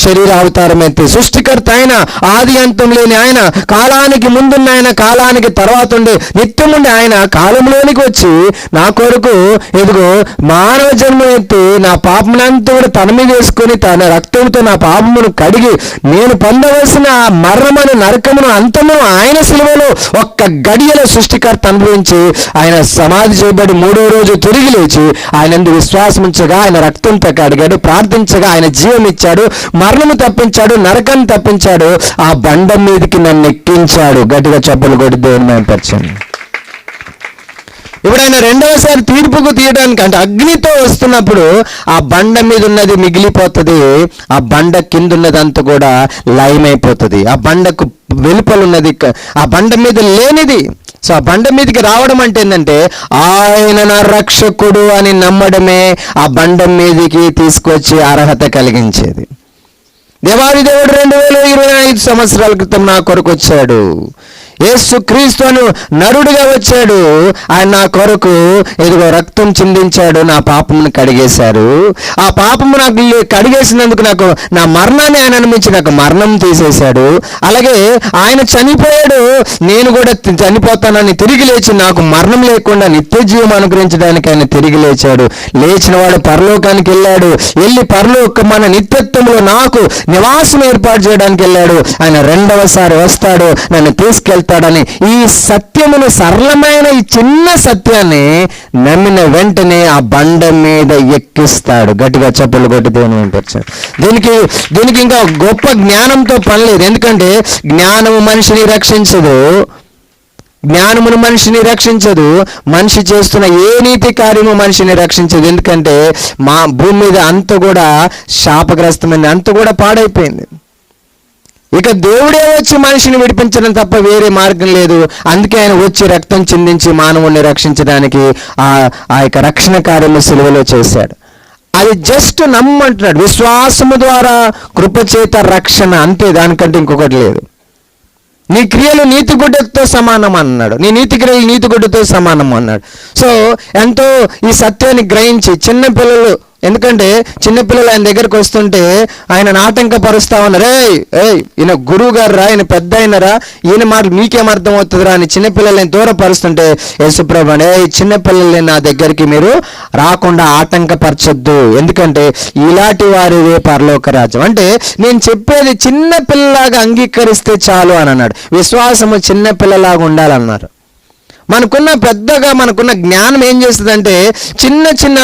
శరీర అవతారం ఎత్తి. సృష్టికర్త ఆయన, ఆది అంతం లేని ఆయన, కాలానికి ముందున్న ఆయన, కాలానికి తర్వాత ఉండే నిత్యముండి ఆయన కాలంలోనికి వచ్చి నా కొరకు ఎదుగో మానవ జన్మ ఎత్తి నా పాపమునంతా కూడా తన మీద వేసుకొని తన రక్తంతో నా పాపమును కడిగి నేను పొందవలసిన మరణమును నరకమును అంతము ఆయన శిలువలో ఒక్క గడియలో సృష్టికర్త అనుభవించి ఆయన సమాధి చేయబడి 3వ రోజు తిరిగి లేచి ఆయన యందు విశ్వాసం ఉంచగా ఆయన రక్తంతో కడిగాడు, ప్రార్థించగా ఆయన జీవం ఇచ్చాడు, మరణము తప్పించాడు, నరకాన్ని తప్పించాడు, ఆ బండ మీదకి నన్ను ఎక్కించాడు. గట్టిగా చప్పలు కొట్టి దేవుని మహిమపరచండి. ఇప్పుడు ఆయన రెండవసారి తీర్పుకు తీయడానికి అంటే అగ్నితో వస్తున్నప్పుడు ఆ బండ మీద ఉన్నది మిగిలిపోతుంది, ఆ బండ కింద ఉన్నదంతా కూడా లయమైపోతుంది. ఆ బండకు వెలుపలున్నది ఆ బండ మీద లేనిది. సో ఆ బండ మీదకి రావడం అంటే ఏంటంటే ఆయన నా రక్షకుడు అని నమ్మడమే ఆ బండ మీదకి తీసుకొచ్చి అర్హత కలిగించేది. దేవాది దేవుడు 2025 సంవత్సరాల క్రితం నా కొరకు వచ్చాడు. యేసు క్రీస్తును నరుడుగా వచ్చాడు. ఆయన నా కొరకు ఇదిగో రక్తం చిందించాడు, నా పాపమును కడిగేశారు. ఆ పాపము నాకు కడిగేసినందుకు నాకు నా మరణాన్ని ఆయన అనుమతించి నాకు మరణం తీసేశాడు. అలాగే ఆయన చనిపోయాడు, నేను కూడా చనిపోతానని తిరిగి లేచి నాకు మరణం లేకుండా నిత్య జీవం అనుగ్రహించడానికి ఆయన తిరిగి లేచాడు. లేచిన వాడు పరలోకానికి వెళ్ళాడు. వెళ్ళి మన నిత్యత్వంలో నాకు నివాసం ఏర్పాటు చేయడానికి వెళ్ళాడు. ఆయన రెండవసారి వస్తాడు, నన్ను తీసుకెళ్తాడని ఈ సత్యమును, సరళమైన ఈ చిన్న సత్యాన్ని నమ్మిన వెంటనే ఆ బండ మీద ఎక్కిస్తాడు. గట్టిగా చప్పలు కొట్టి దేవుని వినిపించాడు. దీనికి ఇంకా గొప్ప జ్ఞానంతో పని లేదు. ఎందుకంటే జ్ఞానము మనిషిని రక్షించదు, జ్ఞానమును మనిషిని రక్షించదు. మనిషి చేస్తున్న ఏ నీతి కార్యము మనిషిని రక్షించదు. ఎందుకంటే మా భూమి మీద అంత కూడా శాపగ్రస్తమైంది, అంత కూడా పాడైపోయింది. ఇక దేవుడే వచ్చి మనిషిని విడిపించడం తప్ప వేరే మార్గం లేదు. అందుకే ఆయన వచ్చి రక్తం చిందించి మానవుణ్ణి రక్షించడానికి ఆ యొక్క రక్షణ కార్యము సిలువలో చేశాడు. అది జస్ట్ నమ్మంటున్నాడు. విశ్వాసము ద్వారా కృపచేత రక్షణ, అంతే, దానికంటే ఇంకొకటి లేదు. నీ క్రియలు నీతిగుడ్డతో సమానం అన్నాడు. నీ నీతి క్రియలు నీతిగుడ్డతో సమానం అన్నాడు. సో ఎంతో ఈ సత్యాన్ని గ్రహించి చిన్నపిల్లలు, ఎందుకంటే చిన్నపిల్లలు ఆయన దగ్గరికి వస్తుంటే ఆయన ఆటంకపరుస్తా ఉన్నారు. ఈయన గురువు గారు రా, ఈయన పెద్ద అయినరా, ఈయన మాటలు మీకేం అర్థం అవుతుందిరా అని చిన్నపిల్లలని దూరపరుస్తుంటే యేసుప్రభు చిన్నపిల్లల్ని నా దగ్గరికి మీరు రాకుండా ఆటంకపరచొద్దు, ఎందుకంటే ఇలాంటి వారివే పరలోక రాజ్యం. అంటే నేను చెప్పేది చిన్న పిల్లలాగా అంగీకరిస్తే చాలు అని అన్నాడు. విశ్వాసము చిన్న పిల్లలాగా ఉండాలన్నారు. మనకున్న జ్ఞానం ఏం చేస్తుందంటే చిన్న చిన్న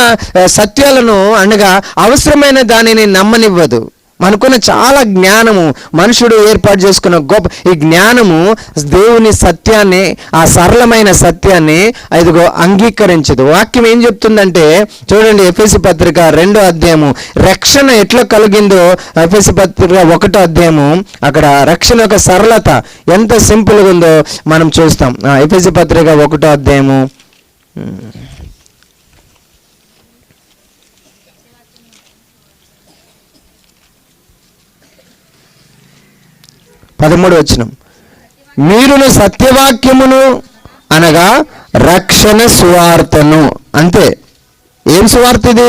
సత్యాలను అనగా అవసరమైన దానిని నమ్మనివ్వదు. మనకున్న చాలా జ్ఞానము, మనుషుడు ఏర్పాటు చేసుకున్న గొప్ప ఈ జ్ఞానము దేవుని సత్యాన్ని, ఆ సరళమైన సత్యాన్ని ఇదిగో అంగీకరించదు. వాక్యం ఏం చెప్తుందంటే చూడండి, ఎఫెసీ పత్రిక 2వ అధ్యాయము రక్షణ ఎట్లా కలిగిందో, ఎఫెసీ పత్రిక 1వ అధ్యాయము అక్కడ రక్షణ యొక్క సరళత ఎంత సింపుల్గా ఉందో మనం చూస్తాం. ఎఫెసీ పత్రిక 1వ అధ్యాయము 13వ వచనం, మీరును సత్యవాక్యమును అనగా రక్షణ సువార్తను. అంతే. ఏం సువార్త ఇది?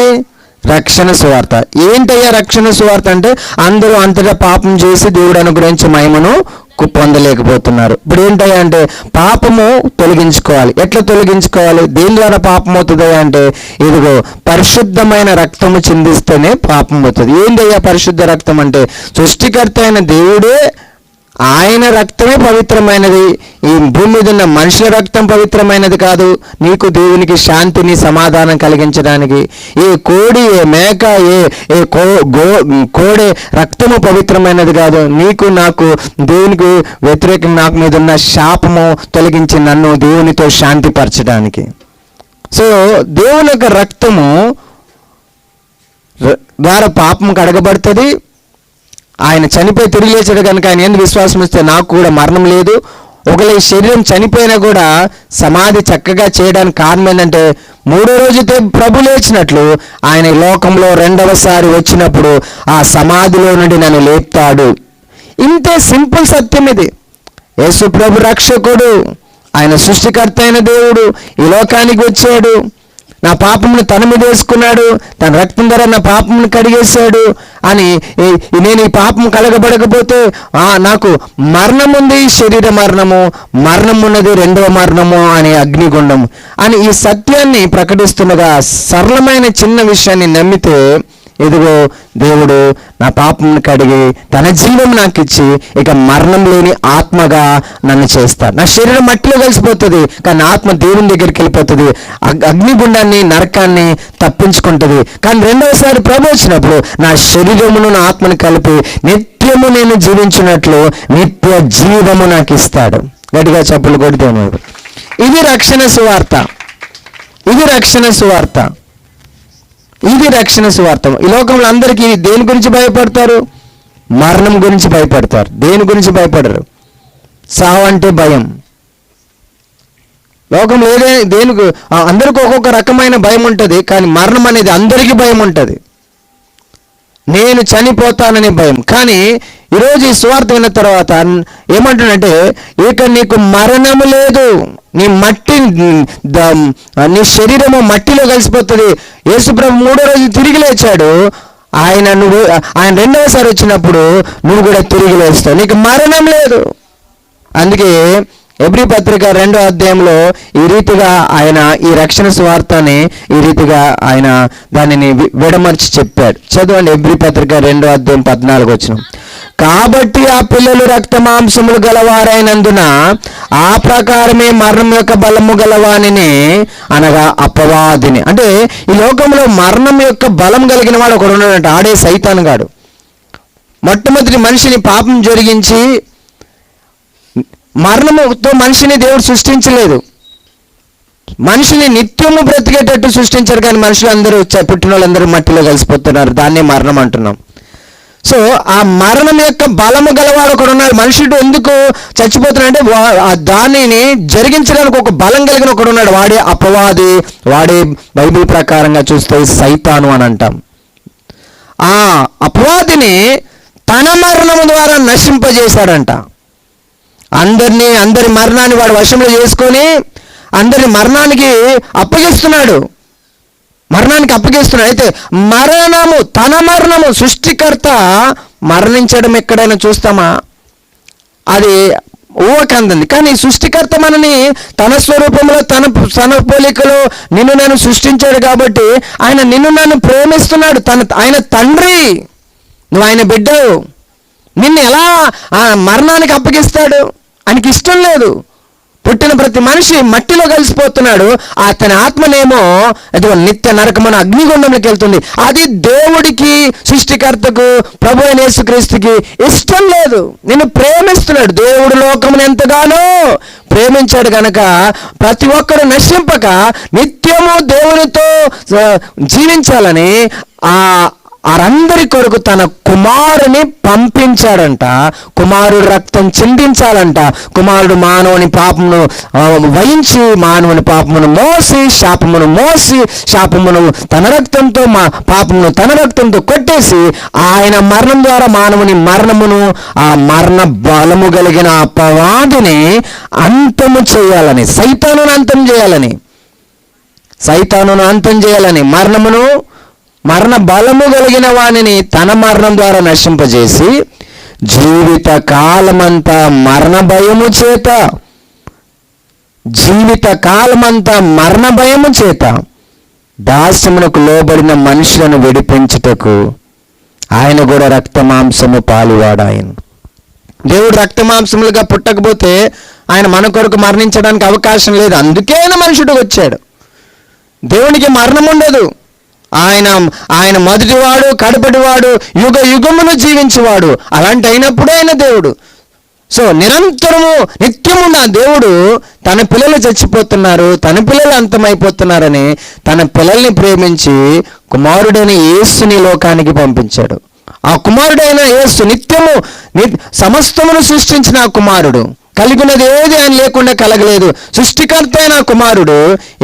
రక్షణ సువార్త. ఏంటయ్యా రక్షణ సువార్త అంటే అందరూ అంతటా పాపం చేసి దేవుడు అనుగ్రహించే మహిమను పొందలేకపోతున్నారు. ఇప్పుడు ఏంటయ్యా అంటే పాపము తొలగించుకోవాలి. ఎట్లా తొలగించుకోవాలి? దేని ద్వారా పాపం అవుతుంది అంటే ఇదిగో పరిశుద్ధమైన రక్తము చిందిస్తేనే పాపం అవుతుంది. ఏంటయ్యా పరిశుద్ధ రక్తం అంటే? సృష్టికర్త అయిన దేవుడే, ఆయన రక్తమే పవిత్రమైనది. ఈ భూమి మీద ఉన్న మనుషుల రక్తం పవిత్రమైనది కాదు. నీకు దేవునికి శాంతిని, సమాధానం కలిగించడానికి ఏ కోడి, ఏ మేక, ఏ కోడే రక్తము పవిత్రమైనది కాదు. నీకు నాకు దేవునికి వ్యతిరేకం, నాకు మీద ఉన్న శాపము తొలగించి నన్ను దేవునితో శాంతిపరచడానికి. సో దేవుని యొక్క రక్తము ద్వారా పాపం కడగబడుతుంది. ఆయన చనిపోయి తిరిగి లేచాడు కనుక ఆయన ఎందుకు విశ్వాసం ఇస్తే నాకు కూడా మరణం లేదు. ఒకవేళ ఈ శరీరం చనిపోయినా కూడా సమాధి చక్కగా చేయడానికి కారణం ఏంటంటే 3వ రోజు ప్రభు లేచినట్లు ఆయన లోకంలో 2వసారి వచ్చినప్పుడు ఆ సమాధిలో నుండి నన్ను లేపుతాడు. ఇంతే సింపుల్ సత్యం ఇది. యేసు ప్రభు రక్షకుడు, ఆయన సృష్టికర్త అయిన దేవుడు ఈ లోకానికి వచ్చాడు. నా పాపమును తన మీద వేసుకున్నాడు, తన రక్తం ద్వారా నా పాపమును కడిగేశాడు అని. నేను ఈ పాపం కలగబడకపోతే నాకు మరణం ఉంది, శరీర మరణము, మరణం ఉన్నది, 2వ మరణము అని అగ్నిగుండము అని ఈ సత్యాన్ని ప్రకటిస్తుండగా సరళమైన చిన్న విషయాన్ని నమ్మితే ఇదిగో దేవుడు నా పాపమును కడిగి తన జీవం నాకు ఇచ్చి ఇక మరణం లేని ఆత్మగా నన్ను చేస్తాడు. నా శరీరం మట్టిలో కలిసిపోతుంది, కానీ ఆత్మ దేవుని దగ్గరికి వెళ్ళిపోతుంది. అగ్నిగుండాన్ని, నరకాన్ని తప్పించుకుంటుంది. కానీ 2వసారి ప్రభు వచ్చినప్పుడు నా శరీరమును, నా ఆత్మను కలిపి నిత్యము నేను జీవించినట్లు నిత్య జీవము నాకు ఇస్తాడు. గట్టిగా చెప్పులు కొట్టి దేవుడు. ఇది రక్షణ సువార్త. ఇది రక్షణ సువార్త. ఇది రక్షణ సువార్త. ఈ లోకంలో అందరికీ దేని గురించి భయపడతారు? మరణం గురించి భయపడతారు. దేని గురించి భయపడరు? సావు అంటే భయం. లోకంలో దేనికి అందరికీ ఒక్కొక్క రకమైన భయం ఉంటుంది, కానీ మరణం అనేది అందరికీ భయం ఉంటుంది. నేను చనిపోతానని భయం. కానీ ఈరోజు ఈ సువార్త విన్న తర్వాత ఏమంటున్నాడంటే, ఇక నీకు మరణము లేదు, నీ మట్టి నీ శరీరము మట్టిలో కలిసిపోతుంది. యేసుప్రభు 3వ రోజు తిరిగి లేచాడు. ఆయన రెండవసారి వచ్చినప్పుడు నువ్వు కూడా తిరిగి లేస్తావు, నీకు మరణం లేదు. అందుకే ఎబ్రీ పత్రిక 2వ అధ్యాయంలో ఈ రీతిగా ఆయన ఈ రక్షణ సువార్తని ఈ రీతిగా ఆయన దానిని విడమర్చి చెప్పాడు. చదవండి ఎబ్రీ పత్రిక 2వ అధ్యాయం 14 వచనం. కాబట్టి ఆ పిల్లలు రక్త మాంసములు గలవారైనందున ఆ ప్రకారమే మరణం యొక్క బలము గలవానిని, అనగా అపవాదిని. అంటే ఈ లోకంలో మరణం యొక్క బలం కలిగిన వాడు ఒకడు ఉన్నాడంట, ఆడే సైతాన్ గాడు. మొట్టమొదటి మనిషిని పాపం జరిగించి, మరణముతో మనిషిని దేవుడు సృష్టించలేదు, మనిషిని నిత్యము బ్రతికేటట్టు సృష్టించారు. కానీ మనుషులు అందరూ పుట్టిన వాళ్ళందరూ మట్టిలో కలిసిపోతున్నారు, దాన్నే మరణం అంటున్నాం. సో ఆ మరణం యొక్క బలము గలవాడు ఒకడు ఉన్నాడు. మనుషుడు ఎందుకు చచ్చిపోతున్నాడంటే దానిని జరిగించడానికి ఒక బలం కలిగిన ఒకడు ఉన్నాడు, వాడే అపవాది, వాడే బైబిల్ ప్రకారంగా చూస్తే సైతాను అని అంటాం. ఆ అపవాదిని తన మరణము ద్వారా నశింపజేశాడంట. అందరి మరణాన్ని వాడు వశంలో చేసుకొని అందరి మరణానికి అప్పగిస్తున్నాడు. అయితే తన మరణము సృష్టికర్త మరణించడం ఎక్కడైనా చూస్తామా? అది ఊహకందండి. కానీ సృష్టికర్త మనని తన స్వరూపంలో తన పోలికలో నిన్ను నన్ను సృష్టించాడు కాబట్టి ఆయన నిన్ను నన్ను ప్రేమిస్తున్నాడు. ఆయన తండ్రి, నువ్వు ఆయన బిడ్డవు. నిన్ను ఎలా మరణానికి అప్పగిస్తాడు? ఆయనకి ఇష్టం లేదు. పుట్టిన ప్రతి మనిషి మట్టిలో కలిసిపోతున్నాడు. అతని ఆత్మనేమో అది నిత్య నరకమైన అగ్నిగుండంలోకి వెళ్తుంది. అది దేవుడికి, సృష్టికర్తకు, ప్రభు అయిన యేసుక్రీస్తుకి ఇష్టం లేదు. నిన్ను ప్రేమిస్తున్నాడు. దేవుడు లోకమును ఎంతగానో ప్రేమించాడు కనుక ప్రతి ఒక్కరు నశింపక నిత్యము దేవునితో జీవించాలని వారందరి కొరకు తన కుమారుని పంపించాడంట. కుమారుడు రక్తం చిందించాలంట. కుమారుడు మానవుని పాపమును వహించి, మానవుని పాపమును మోసి, శాపమును తన రక్తంతో, పాపమును తన రక్తంతో కొట్టేసి ఆయన మరణం ద్వారా మానవుని మరణమును, ఆ మరణ బలము కలిగిన అపవాదిని అంతము చేయాలని, సైతానును అంతం చేయాలని, మరణ బలము కలిగిన వానిని తన మరణం ద్వారా నశింపజేసి జీవిత కాలమంతా మరణ భయము చేత దాస్యమునకు లోబడిన మనుషులను విడిపించుటకు ఆయన కూడా రక్తమాంసము పాలువాడాయను. దేవుడు రక్తమాంసములుగా పుట్టకపోతే ఆయన మన కొరకు మరణించడానికి అవకాశం లేదు. అందుకే ఆయన మనుషుడు వచ్చాడు. దేవునికి మరణం ఉండదు. ఆయన మొదటివాడు, కడపటివాడు, యుగ యుగమును జీవించేవాడు. అలాంటి అయినప్పుడే ఆయన దేవుడు. సో నిత్యము నా దేవుడు తన పిల్లలు చచ్చిపోతున్నారు, తన పిల్లలు అంతమైపోతున్నారని తన పిల్లల్ని ప్రేమించి కుమారుడైన యేసుని లోకానికి పంపించాడు. ఆ కుమారుడైన యేసు నిత్యము సమస్తమును సృష్టించిన ఆ కుమారుడు, కలిగినది ఏది ఆయన లేకుండా కలగలేదు. సృష్టికర్త అయిన కుమారుడు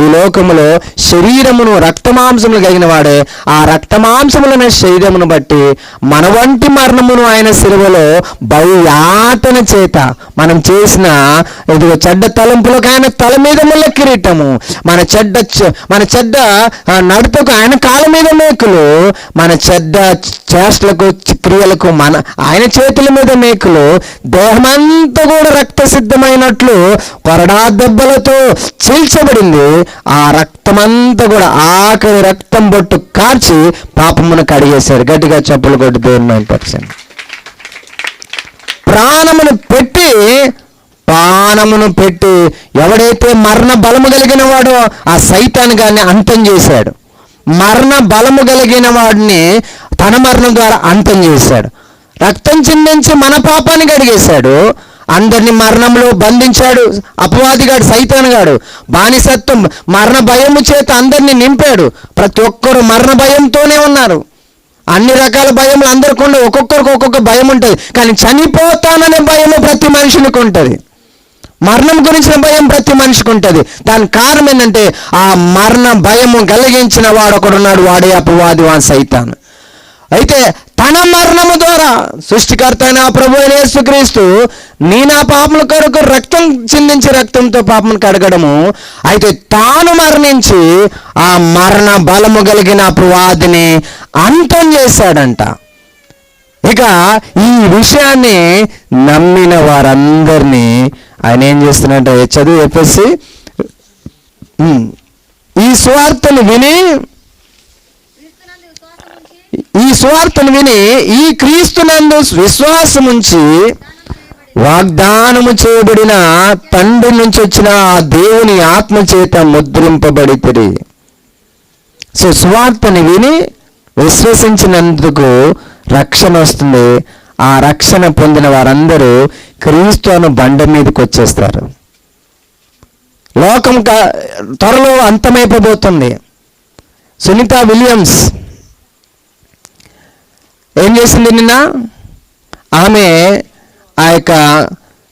ఈ లోకములో శరీరమును రక్తమాంసములు కలిగిన వాడే. ఆ రక్తమాంసములైన శరీరమును బట్టి మన వంటి మరణమును ఆయన శిలువలో బహుయాతన చేత మనం చేసిన చెడ్డ తలంపులకు ఆయన తల మీద ముళ్ళ కిరీటము, మన చెడ్డ నడతకు ఆయన కాళ్ళ మీద మేకులు, మన చెడ్డ చేష్టలకు క్రియలకు ఆయన చేతుల మీద మేకులు, దేహమంతా కూడా రక్త సిద్ధమైనట్లు కొరడా దెబ్బలతో చీల్చబడింది. ఆ రక్తమంతా కూడా ఆఖరి రక్తం బొట్టు కార్చి పాపమును కడిగేశాడు. గట్టిగా చెప్పులు కొట్టి దేవుని మహిమపరచండి. ప్రాణమును పెట్టి ఎవడైతే మరణ బలము కలిగిన వాడో ఆ సైతాను గారిని అంతం చేశాడు. మరణ బలము కలిగిన వాడిని తన మరణం ద్వారా అంతం చేశాడు. రక్తం చిందించి మన పాపాన్ని కడిగేశాడు. అందరినీ మరణంలో బంధించాడు. అపవాదిగాడు, సైతానుగాడు బానిసత్వం, మరణ భయము చేత అందరినీ నింపాడు. ప్రతి ఒక్కరు మరణ భయంతోనే ఉన్నారు. అన్ని రకాల భయములు అందరికీ ఉండవు. ఒక్కొక్కరికి ఒక్కొక్క భయం ఉంటుంది. కానీ చనిపోతాననే భయము ప్రతి మనిషికి ఉంటుంది. మరణం గురించిన భయం ప్రతి మనిషికి ఉంటుంది. దానికి కారణం ఏంటంటే ఆ మరణ భయము కలిగించిన వాడు ఒకడున్నాడు, వాడే అపవాది, సైతాను. అయితే
తన మరణము ద్వారా సృష్టికర్త అయిన ప్రభు అయిన యేసుక్రీస్తు నీ నా పాపముల కొరకు రక్తం చిందించి రక్తంతో పాపమును కడగడము, అయితే తాను మరణించి ఆ మరణ బలము కలిగిన అపవాదిని అంతం చేశాడంట. ఇక ఈ విషయాన్ని నమ్మిన వారందరినీ ఆయన ఏం చేస్తున్నట్ట, చదువు చెప్పేసి, ఈ సువార్తను విని ఈ క్రీస్తునందు విశ్వాసముంచి వాగ్దానము చేయబడిన తండ్రి నుంచి వచ్చిన ఆ దేవుని ఆత్మ చేత ముద్రింపబడితిరి. సో సువార్తని విని విశ్వసించినందుకు రక్షణ వస్తుంది. ఆ రక్షణ పొందిన వారందరూ క్రీస్తు అను బండ మీదకి వచ్చేస్తారు. లోకం త్వరలో అంతమైపోబోతుంది. సునీత విలియమ్స్ ఏం చేసింది నిన్న? ఆమె ఆ యొక్క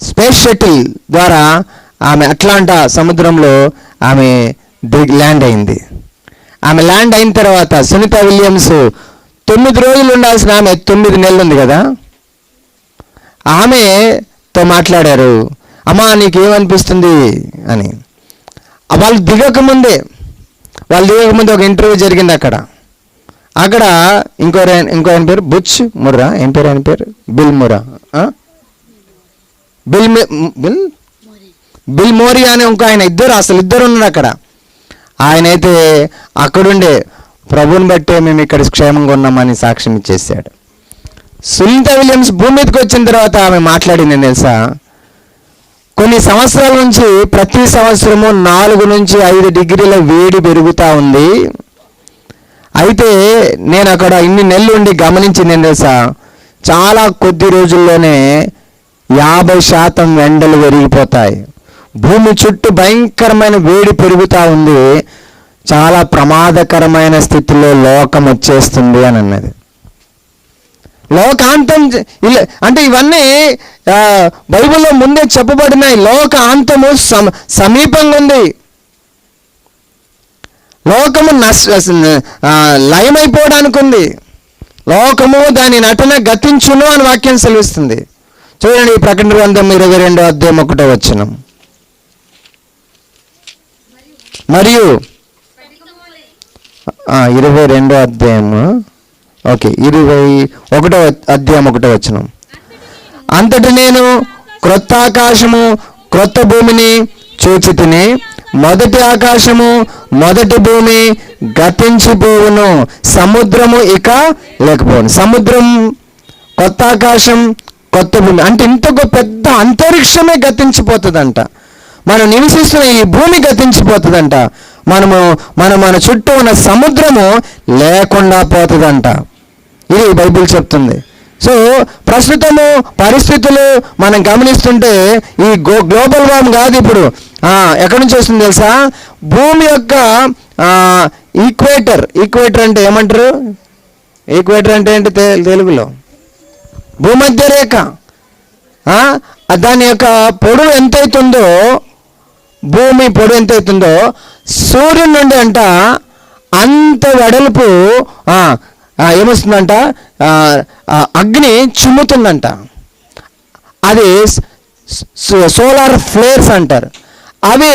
స్పేస్ షటిల్ ద్వారా ఆమె అట్లాంటా సముద్రంలో ఆమె ల్యాండ్ అయింది. ఆమె ల్యాండ్ అయిన తర్వాత సునీత విలియమ్స్ 9 రోజులు ఉండాల్సిన ఆమె 9 నెలలు ఉంది కదా, ఆమెతో మాట్లాడారు, అమ్మా నీకేమనిపిస్తుంది అని. వాళ్ళు దిగకముందే ఒక ఇంటర్వ్యూ జరిగింది అక్కడ ఇంకో ఆయన పేరు బుచ్ ముర్రా, ఏం పేరు ఆయన పేరు, బిల్ ముర్రా, బిల్ మోరీ అని ఇంకో ఆయన, ఇద్దరు ఉన్నారు అక్కడ. ఆయనైతే అక్కడుండే ప్రభుని బట్టే మేము ఇక్కడ క్షేమంగా ఉన్నామని సాక్ష్యం ఇచ్చేసాడు. సునీత విలియమ్స్ భూమి మీదకి వచ్చిన తర్వాత ఆమె మాట్లాడింది తెలుసా, కొన్ని సంవత్సరాల నుంచి ప్రతి సంవత్సరము 4 నుంచి 5 డిగ్రీల వేడి పెరుగుతూ ఉంది. అయితే నేను అక్కడ ఇన్ని నెలలు ఉండి గమనించింది ఏం తెలుసా, చాలా కొద్ది రోజుల్లోనే 50% ఎండలు పెరిగిపోతాయి. భూమి చుట్టూ భయంకరమైన వేడి పెరుగుతూ ఉంది. చాలా ప్రమాదకరమైన స్థితిలో లోకం వచ్చేస్తుంది అని అన్నది. లోకాంతం అంటే ఇవన్నీ బైబిల్లో ముందే చెప్పబడినాయి. లోకాంతము సమీపంగా ఉంది. లోకము లయమైపోవడానికి ఉంది. లోకము దాని నటన గతించును అని వాక్యం సెలవిస్తుంది. చూడండి, ప్రకటన గ్రంథం 22వ అధ్యాయం 1వ వచనం. మరియు 22వ అధ్యాయము 21వ అధ్యాయం 1వ వచనం. అంతటి నేను క్రొత్త ఆకాశము క్రొత్త భూమిని చూచితిని. మొదటి ఆకాశము మొదటి భూమి గతించిపోవును, సముద్రము ఇక లేకపోవును. సముద్రం, కొత్త ఆకాశం, కొత్త భూమి అంటే ఇంత పెద్ద అంతరిక్షమే గతించిపోతుందంట. మనం నివసిస్తున్న ఈ భూమి గతించిపోతుందంట. మన చుట్టూ ఉన్న సముద్రము లేకుండా పోతుందంట. ఇది బైబిల్ చెప్తుంది. సో ప్రస్తుతము పరిస్థితులు మనం గమనిస్తుంటే ఈ గ్లోబల్ వార్మింగ్ కాదు ఇప్పుడు ఎక్కడి నుంచి వస్తుంది తెలుసా, భూమి యొక్క ఈక్వేటర్ అంటే ఏమంటారు, ఈక్వేటర్ అంటే ఏంటి తెలుగులో, భూమధ్య రేఖ. దాని యొక్క పొడవు ఎంతైతుందో, భూమి పొడవు ఎంతైతుందో సూర్యుని నుండి అంట అంత వెడల్పు ఏమొస్తుందంట, అగ్ని చిమ్ముతుందంట. అది సోలార్ ఫ్లేర్స్ అంటారు. అవి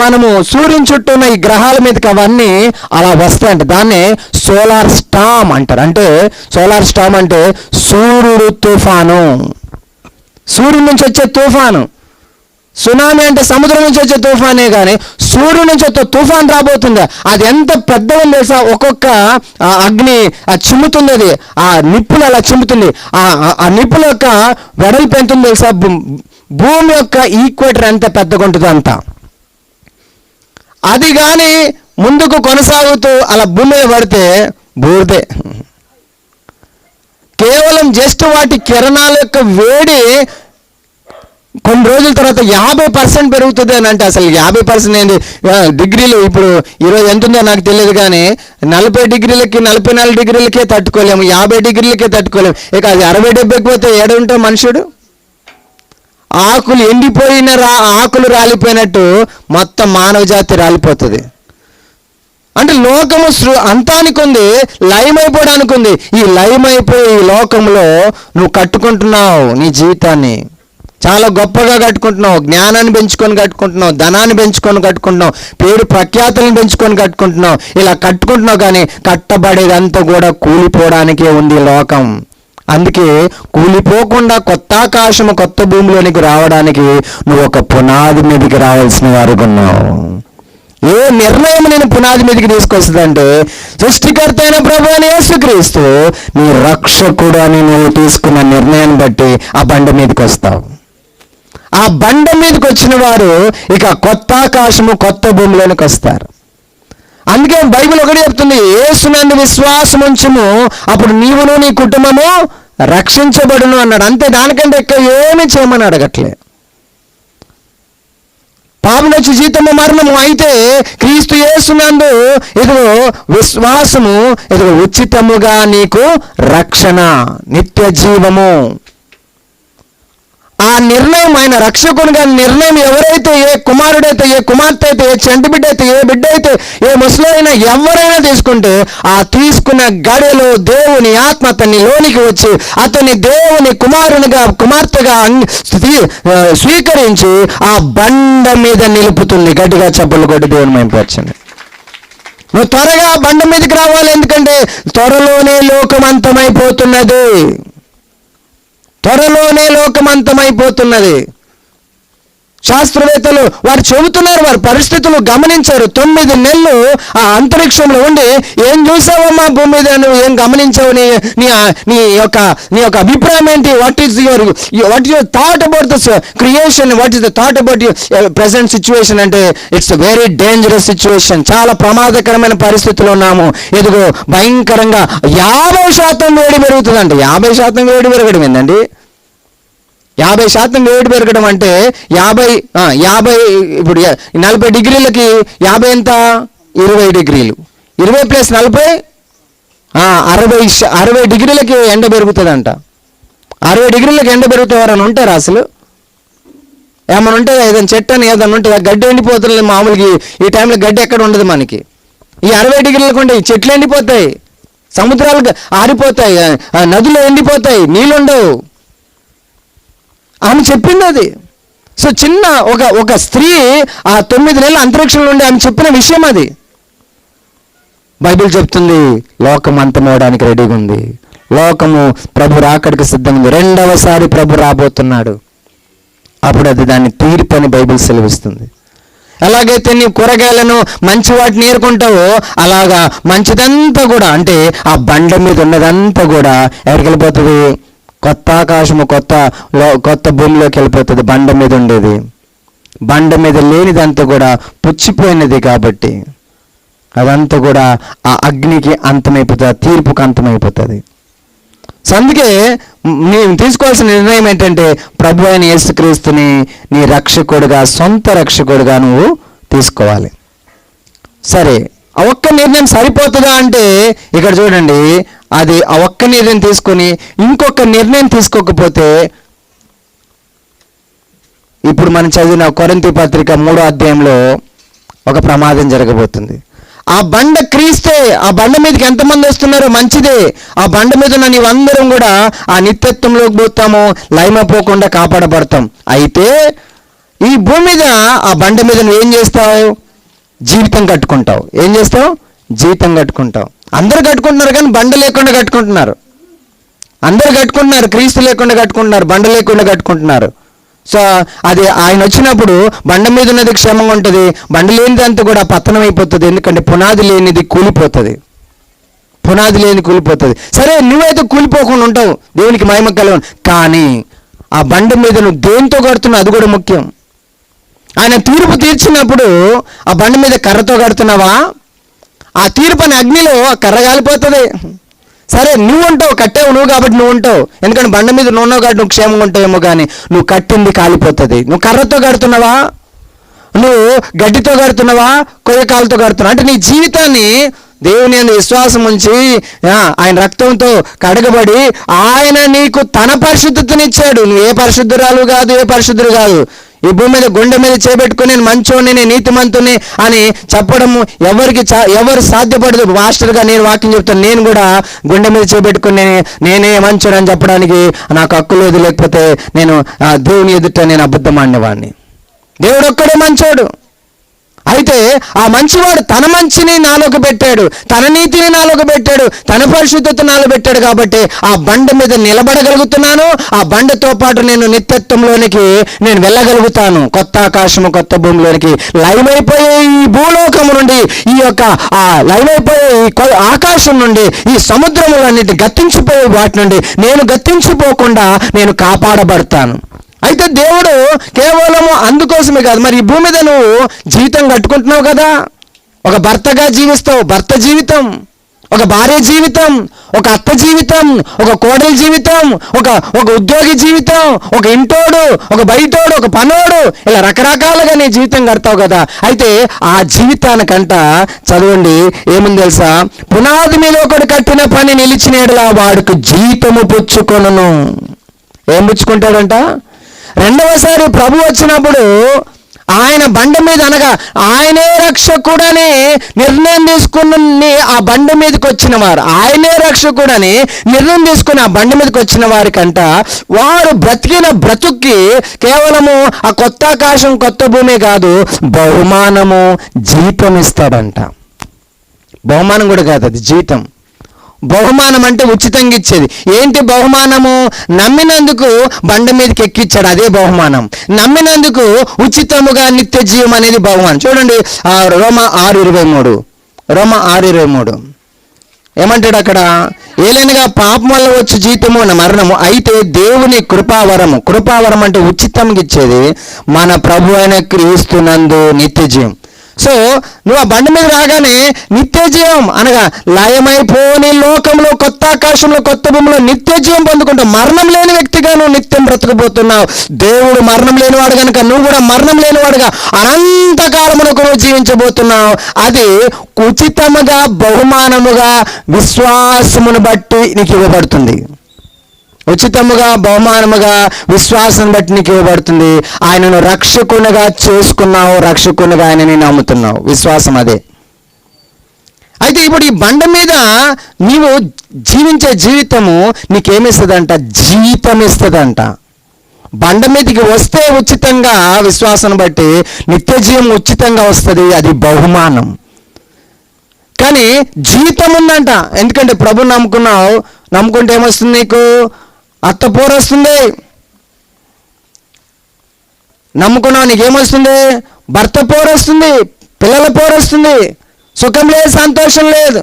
మనము సూర్యుని చుట్టూ ఉన్న ఈ గ్రహాల మీదకి అవన్నీ అలా వస్తాయంట. దాన్నే సోలార్ స్టామ్ అంటారు. అంటే సోలార్ స్టామ్ అంటే సూర్యుడు తుఫాను, సూర్యుడి నుంచి వచ్చే తుఫాను. సునామీ అంటే సముద్రం నుంచి వచ్చే తుఫానే, కానీ సూర్యుడి నుంచి వచ్చే తుఫాన్ రాబోతుంది. అది ఎంత పెద్దగా తెలుసా, ఒక్కొక్క అగ్ని చిమ్ముతుంది, అది ఆ నిప్పులు అలా చిమ్ముతుంది. ఆ నిప్పుల యొక్క వెడల్పు ఎంత ఉంది తెలుసా, భూమి యొక్క ఈక్వేటర్ ఎంత పెద్దగా ఉంటుందో అంత. అది కానీ ముందుకు కొనసాగుతూ అలా భూమి మీద పడితే బూడిదే. కేవలం జస్ట్ వాటి కిరణాల యొక్క వేడి కొన్ని రోజుల తర్వాత 50% పెరుగుతుంది అని అంటే, అసలు 50% ఏంది, డిగ్రీలు ఇప్పుడు ఈరోజు ఎంత ఉందో నాకు తెలియదు, కానీ 40 డిగ్రీలకి 44 డిగ్రీలకే తట్టుకోలేము, 50 డిగ్రీలకే తట్టుకోలేము. ఇక అది 60-70కి పోతే ఏడుంటే మనుషుడు. ఆకులు ఎండిపోయిన ఆకులు రాలిపోయినట్టు మొత్తం మానవ జాతి రాలిపోతుంది. అంటే లోకము అంతానికి ఉంది, లయమైపోవడానికి ఉంది. ఈ లయమైపోయి ఈ లోకంలో నువ్వు కట్టుకుంటున్నావు నీ జీవితాన్ని, చాలా గొప్పగా కట్టుకుంటున్నావు. జ్ఞానాన్ని పెంచుకొని కట్టుకుంటున్నావు, ధనాన్ని పెంచుకొని కట్టుకుంటున్నావు, పేరు ప్రఖ్యాతులను పెంచుకొని కట్టుకుంటున్నావు. ఇలా కట్టుకుంటున్నావు, కానీ కట్టబడేదంతా కూడా కూలిపోవడానికే ఉంది లోకం. అందుకే కూలిపోకుండా కొత్త ఆకాశము కొత్త భూమిలోనికి రావడానికి నువ్వు ఒక పునాది మీదకి రావాల్సిన వారికి ఉన్నావు. ఏ నిర్ణయం నేను పునాది మీదకి తీసుకొస్తుందంటే, సృష్టికర్త అయిన ప్రభువైన యేసుక్రీస్తు నీ రక్షకుడు అని నువ్వు తీసుకున్న నిర్ణయాన్ని బట్టి ఆ బండ మీదకి వస్తావు. ఆ బండ మీదకి వచ్చిన వారు ఇక కొత్త ఆకాశము కొత్త భూమిలోనికి వస్తారు. అందుకే బైబిల్ ఒకటి చెప్తుంది, యేసునందు విశ్వాసం ఉంచుము, అప్పుడు నీవును నీ కుటుంబము రక్షించబడును అన్నాడు. అంతే, దానికంటే ఎక్కువ ఏమీ చేయమని అడగట్లే. పాపనొచ్చి జీతము మరణము, అయితే క్రీస్తు యేసునందు ఇదిగో విశ్వాసము, ఇదిగో ఉచితముగా నీకు రక్షణ, నిత్య జీవము. ఆ నిర్ణయం, ఆయన రక్షకునిగా నిర్ణయం ఎవరైతే, ఏ కుమారుడైతే, ఏ కుమార్తె అయితే, ఏ చంటి బిడ్డ అయితే, ఏ బిడ్డ అయితే, ఏ ముసలైనా ఎవరైనా తీసుకుంటే, ఆ తీసుకున్న గడిలో దేవుని ఆత్మ అతన్ని లోనికి వచ్చి అతన్ని దేవుని కుమారునిగా కుమార్తెగా స్వీకరించి ఆ బండ మీద నిలుపుతుంది. గట్టిగా చప్పలు కొట్టి దేవుని మైంపరచండి. నువ్వు త్వరగా బండ మీదకి రావాలి, ఎందుకంటే త్వరలోనే లోకమంతమైపోతున్నది. త్వరలోనే లోకమంతమైపోతున్నది. శాస్త్రవేత్తలు వారు చెబుతున్నారు, వారి పరిస్థితులు గమనించారు. 9 నెలలు ఆ అంతరిక్షంలో ఉండి ఏం చూసావమ్మా భూమి మీద, నువ్వు ఏం గమనించావు, నీ యొక్క అభిప్రాయం ఏంటి? What is your thought about this creation, what is the thought about your present situation అంటే, ఇట్స్ వెరీ డేంజరస్ సిచ్యువేషన్. చాలా ప్రమాదకరమైన పరిస్థితుల్లో ఉన్నాము. ఎదుగో భయంకరంగా 50% వేడి పెరుగుతుందంట. 50% వేడి పెరగడం ఏందండి? 50% వేడి పెరగడం అంటే 50 ఇప్పుడు 40 డిగ్రీలకి 50 ఎంత? 20 డిగ్రీలు. 20 + 40 60 డిగ్రీలకి ఎండ పెరుగుతుందంట. 60 డిగ్రీలకి ఎండ పెరుగుతారని ఉంటారు అసలు? ఏమైనా ఉంటుందా? ఏదైనా చెట్టు అని ఏదైనా ఉంటుందా? గడ్డి ఎండిపోతుంది మామూలుగా. ఈ టైంలో గడ్డి ఎక్కడ ఉండదు మనకి. ఈ 60 డిగ్రీలకు ఉంటే చెట్లు ఎండిపోతాయి, సముద్రాలు ఆరిపోతాయి, నదులు ఎండిపోతాయి, నీళ్ళుండవు. ఆమె చెప్పింది అది. సో చిన్న ఒక స్త్రీ ఆ 9 నెలల అంతరిక్షంలో ఉండి ఆమె చెప్పిన విషయం అది. బైబిల్ చెప్తుంది లోకం అంతమవడానికి రెడీగా ఉంది. లోకము ప్రభు రాకడికి సిద్ధంగా ఉంది. రెండవసారి ప్రభు రాబోతున్నాడు. అప్పుడు అది దాన్ని తీర్పు అని బైబిల్ సెలవిస్తుంది. ఎలాగైతే నీవు కూరగాయలను మంచి వాటిని ఏరుకుంటావో, అలాగా మంచిదంతా కూడా, అంటే ఆ బండ మీద ఉన్నదంతా కూడా ఎక్కడికి వెళ్ళిపోతుంది? కొత్త ఆకాశము కొత్త భూమిలోకి వెళ్ళిపోతుంది. బండ మీద ఉండేది, బండ మీద లేనిదంతా కూడా పుచ్చిపోయినది. కాబట్టి అదంతా కూడా ఆ అగ్నికి అంతమైపోతుంది, ఆ తీర్పుకు అంతమైపోతుంది. సో అందుకే నేను తీసుకోవాల్సిన నిర్ణయం ఏంటంటే, ప్రభు అయిన యేసుక్రీస్తుని నీ రక్షకుడుగా, సొంత రక్షకుడుగా నువ్వు తీసుకోవాలి. సరే, ఆ ఒక్క నిర్ణయం సరిపోతుందా అంటే, ఇక్కడ చూడండి, అది ఆ ఒక్క నిర్ణయం తీసుకొని ఇంకొక నిర్ణయం తీసుకోకపోతే, ఇప్పుడు మనం చదివిన కొరింథీ పత్రిక 3వ అధ్యాయంలో ఒక ప్రమాదం జరగబోతుంది. ఆ బండ క్రీస్తే. ఆ బండ మీదకి ఎంతమంది వస్తున్నారో మంచిదే. ఆ బండ మీద ఉన్న నీవందరం కూడా ఆ నిత్యత్వంలోకి పోతాము, లయమైపోకుండా కాపాడబడతాం. అయితే ఈ భూమి మీద ఆ బండ మీద నువ్వు ఏం చేస్తావు? జీవితం కట్టుకుంటావు. ఏం చేస్తావు? జీవితం కట్టుకుంటావు. అందరు కట్టుకుంటున్నారు, కానీ బండ లేకుండా కట్టుకుంటున్నారు. అందరు కట్టుకుంటున్నారు, క్రీస్తు లేకుండా కట్టుకుంటున్నారు, బండ లేకుండా కట్టుకుంటున్నారు. సో అది ఆయన వచ్చినప్పుడు బండ మీద ఉన్నది క్షేమంగా ఉంటుంది, బండ లేనిదంతా కూడా పతనం అయిపోతుంది. ఎందుకంటే పునాది లేనిది కూలిపోతుంది. పునాది లేని కూలిపోతుంది. సరే, నువ్వైతే కూలిపోకుండా ఉంటావు, దేవునికి మహిమ కలవను. కానీ ఆ బండ మీద నువ్వు దేంతో కడుతున్నావు అది కూడా ముఖ్యం. ఆయన తీర్పు తీర్చినప్పుడు ఆ బండ మీద కర్రతో కడుతున్నావా? ఆ తీర్పు అనే అగ్నిలో కర్ర కాలిపోతుంది. సరే, నువ్వు ఉంటావు, కట్టావు నువ్వు కాబట్టి నువ్వు ఉంటావు. ఎందుకంటే బండ మీద నువ్వు ఉన్నావు కాబట్టి నువ్వు క్షేమంగా ఉంటావేమో, కానీ నువ్వు కట్టింది కాలిపోతుంది. నువ్వు కర్రతో కడుతున్నావా? నువ్వు గడ్డితో కడుతున్నావా? కొయ్యకాలతో కడుతున్నావా? అంటే నీ జీవితాన్ని దేవుని యందు విశ్వాసం ఉంచి ఆయన రక్తంతో కడగబడి ఆయన నీకు తన పరిశుద్ధతనిచ్చాడు. నువ్వు ఏ పరిశుద్ధురాలు కాదు, ఏ పరిశుద్ధుడు కాదు. ఈ భూమి మీద గుండె మీద చేపెట్టుకుని నేను మంచోని, నేను నీతిమంతుని అని చెప్పడము ఎవరు సాధ్యపడదు. మాస్టర్గా నేను వాక్యం చెప్తాను, నేను కూడా గుండె మీద చేపెట్టుకుని నేనే మంచోని అని చెప్పడానికి నాకు హక్కు లేదు. లేకపోతే నేను దేవుని ఎదుట నేను అబద్ధం ఆడినవాడిని. దేవుడు ఒక్కడే మంచోడు. అయితే ఆ మంచివాడు తన మంచిని నాలోకి పెట్టాడు, తన నీతిని నాలోకి పెట్టాడు, తన పరిశుద్ధత నాలో పెట్టాడు. కాబట్టి ఆ బండ మీద నిలబడగలుగుతున్నాను. ఆ బండతో పాటు నేను నిత్యత్వంలోనికి నేను వెళ్ళగలుగుతాను. కొత్త ఆకాశము కొత్త భూమిలోనికి లైవ్ అయిపోయే ఈ భూలోకము నుండి, ఈ యొక్క ఆ లైవ్ అయిపోయే ఈ ఆకాశం నుండి, ఈ సముద్రములన్నిటి గతించిపోయే వాటి నుండి నేను గతించిపోకుండా నేను కాపాడబడతాను. అయితే దేవుడు కేవలము అందుకోసమే కాదు, మరి ఈ భూమి మీద నువ్వు జీవితం కట్టుకుంటున్నావు కదా. ఒక భర్తగా జీవిస్తావు, భర్త జీవితం, ఒక భార్య జీవితం, ఒక అత్త జీవితం, ఒక కోడలి జీవితం, ఒక ఉద్యోగి జీవితం, ఒక ఇంటోడు, ఒక బయటోడు, ఒక పనోడు, ఇలా రకరకాలుగా నీ జీవితం కడతావు కదా. అయితే ఆ జీవితానికంట చదవండి ఏముంది తెలుసా, పునాది మీద ఒకడు కట్టిన పని నిలిచినేడులా వాడికి జీతము పుచ్చుకొనును. ఏం పుచ్చుకుంటాడంట? రెండవసారి ప్రభు వచ్చినప్పుడు ఆయన బండ మీద, అనగా ఆయనే రక్షకుడని నిర్ణయం తీసుకుని ఆ బండ మీదకి వచ్చిన వారు, ఆయనే రక్షకుడని నిర్ణయం తీసుకుని ఆ బండ మీదకి వచ్చిన వారికంట వారు బ్రతికిన బ్రతుక్కి కేవలము ఆ కొత్త ఆకాశం కొత్త భూమి కాదు, బహుమానము జీతం ఇస్తాడంట. బహుమానం కూడా కాదు, అది జీతం. బహుమానం అంటే ఉచితంగా ఇచ్చేది. ఏంటి బహుమానము? నమ్మినందుకు బండ మీదకి ఎక్కిచ్చాడు, అదే బహుమానం. నమ్మినందుకు ఉచితముగా నిత్య జీవం అనేది బహుమానం. చూడండి రోమా 6:23, రోమా 6:23 ఏమంటాడు అక్కడ? ఏలైనగా పాపం వల్ల వచ్చి జీతము మరణము, అయితే దేవుని కృపావరము, కృపావరం అంటే ఉచితంగా ఇచ్చేది, మన ప్రభు అయిన క్రీస్తునందు నిత్య జీవం. సో నువ్వు ఆ బండి మీద రాగానే నిత్య జీవం, అనగా లయమైపోని లోకంలో కొత్త ఆకాశంలో కొత్త భూమిలో నిత్య జీవం పొందుకుంటావు. మరణం లేని వ్యక్తిగా నువ్వు నిత్యం బ్రతకబోతున్నావు. దేవుడు మరణం లేనివాడు కనుక నువ్వు కూడా మరణం లేనివాడుగా అనంతకాలమునకు నువ్వు జీవించబోతున్నావు. అది ఉచితముగా బహుమానముగా విశ్వాసమును బట్టి నీకు ఇవ్వబడుతుంది. ఉచితముగా బహుమానముగా విశ్వాసం బట్టి నీకు ఇవ్వబడుతుంది. ఆయనను రక్షకునిగా చేసుకున్నావు, రక్షకునిగా ఆయనని నమ్ముతున్నావు. విశ్వాసం అదే. అయితే ఇప్పుడు ఈ బండ మీద నీవు జీవించే జీవితము నీకేమిస్తుందంట? జీతం ఇస్తుందంట. బండ మీదకి వస్తే ఉచితంగా విశ్వాసం బట్టి నిత్య జీవం ఉచితంగా వస్తుంది, అది బహుమానం. కానీ జీతం ఉందంట. ఎందుకంటే ప్రభు నమ్ముకున్నావు, నమ్ముకుంటే ఏమొస్తుంది నీకు? అత్త పోరు వస్తుంది. నమ్ముకున్నావు, నీకేమొస్తుంది? భర్త పోరు వస్తుంది, పిల్లల పోరు వస్తుంది, సుఖం లేదు, సంతోషం లేదు,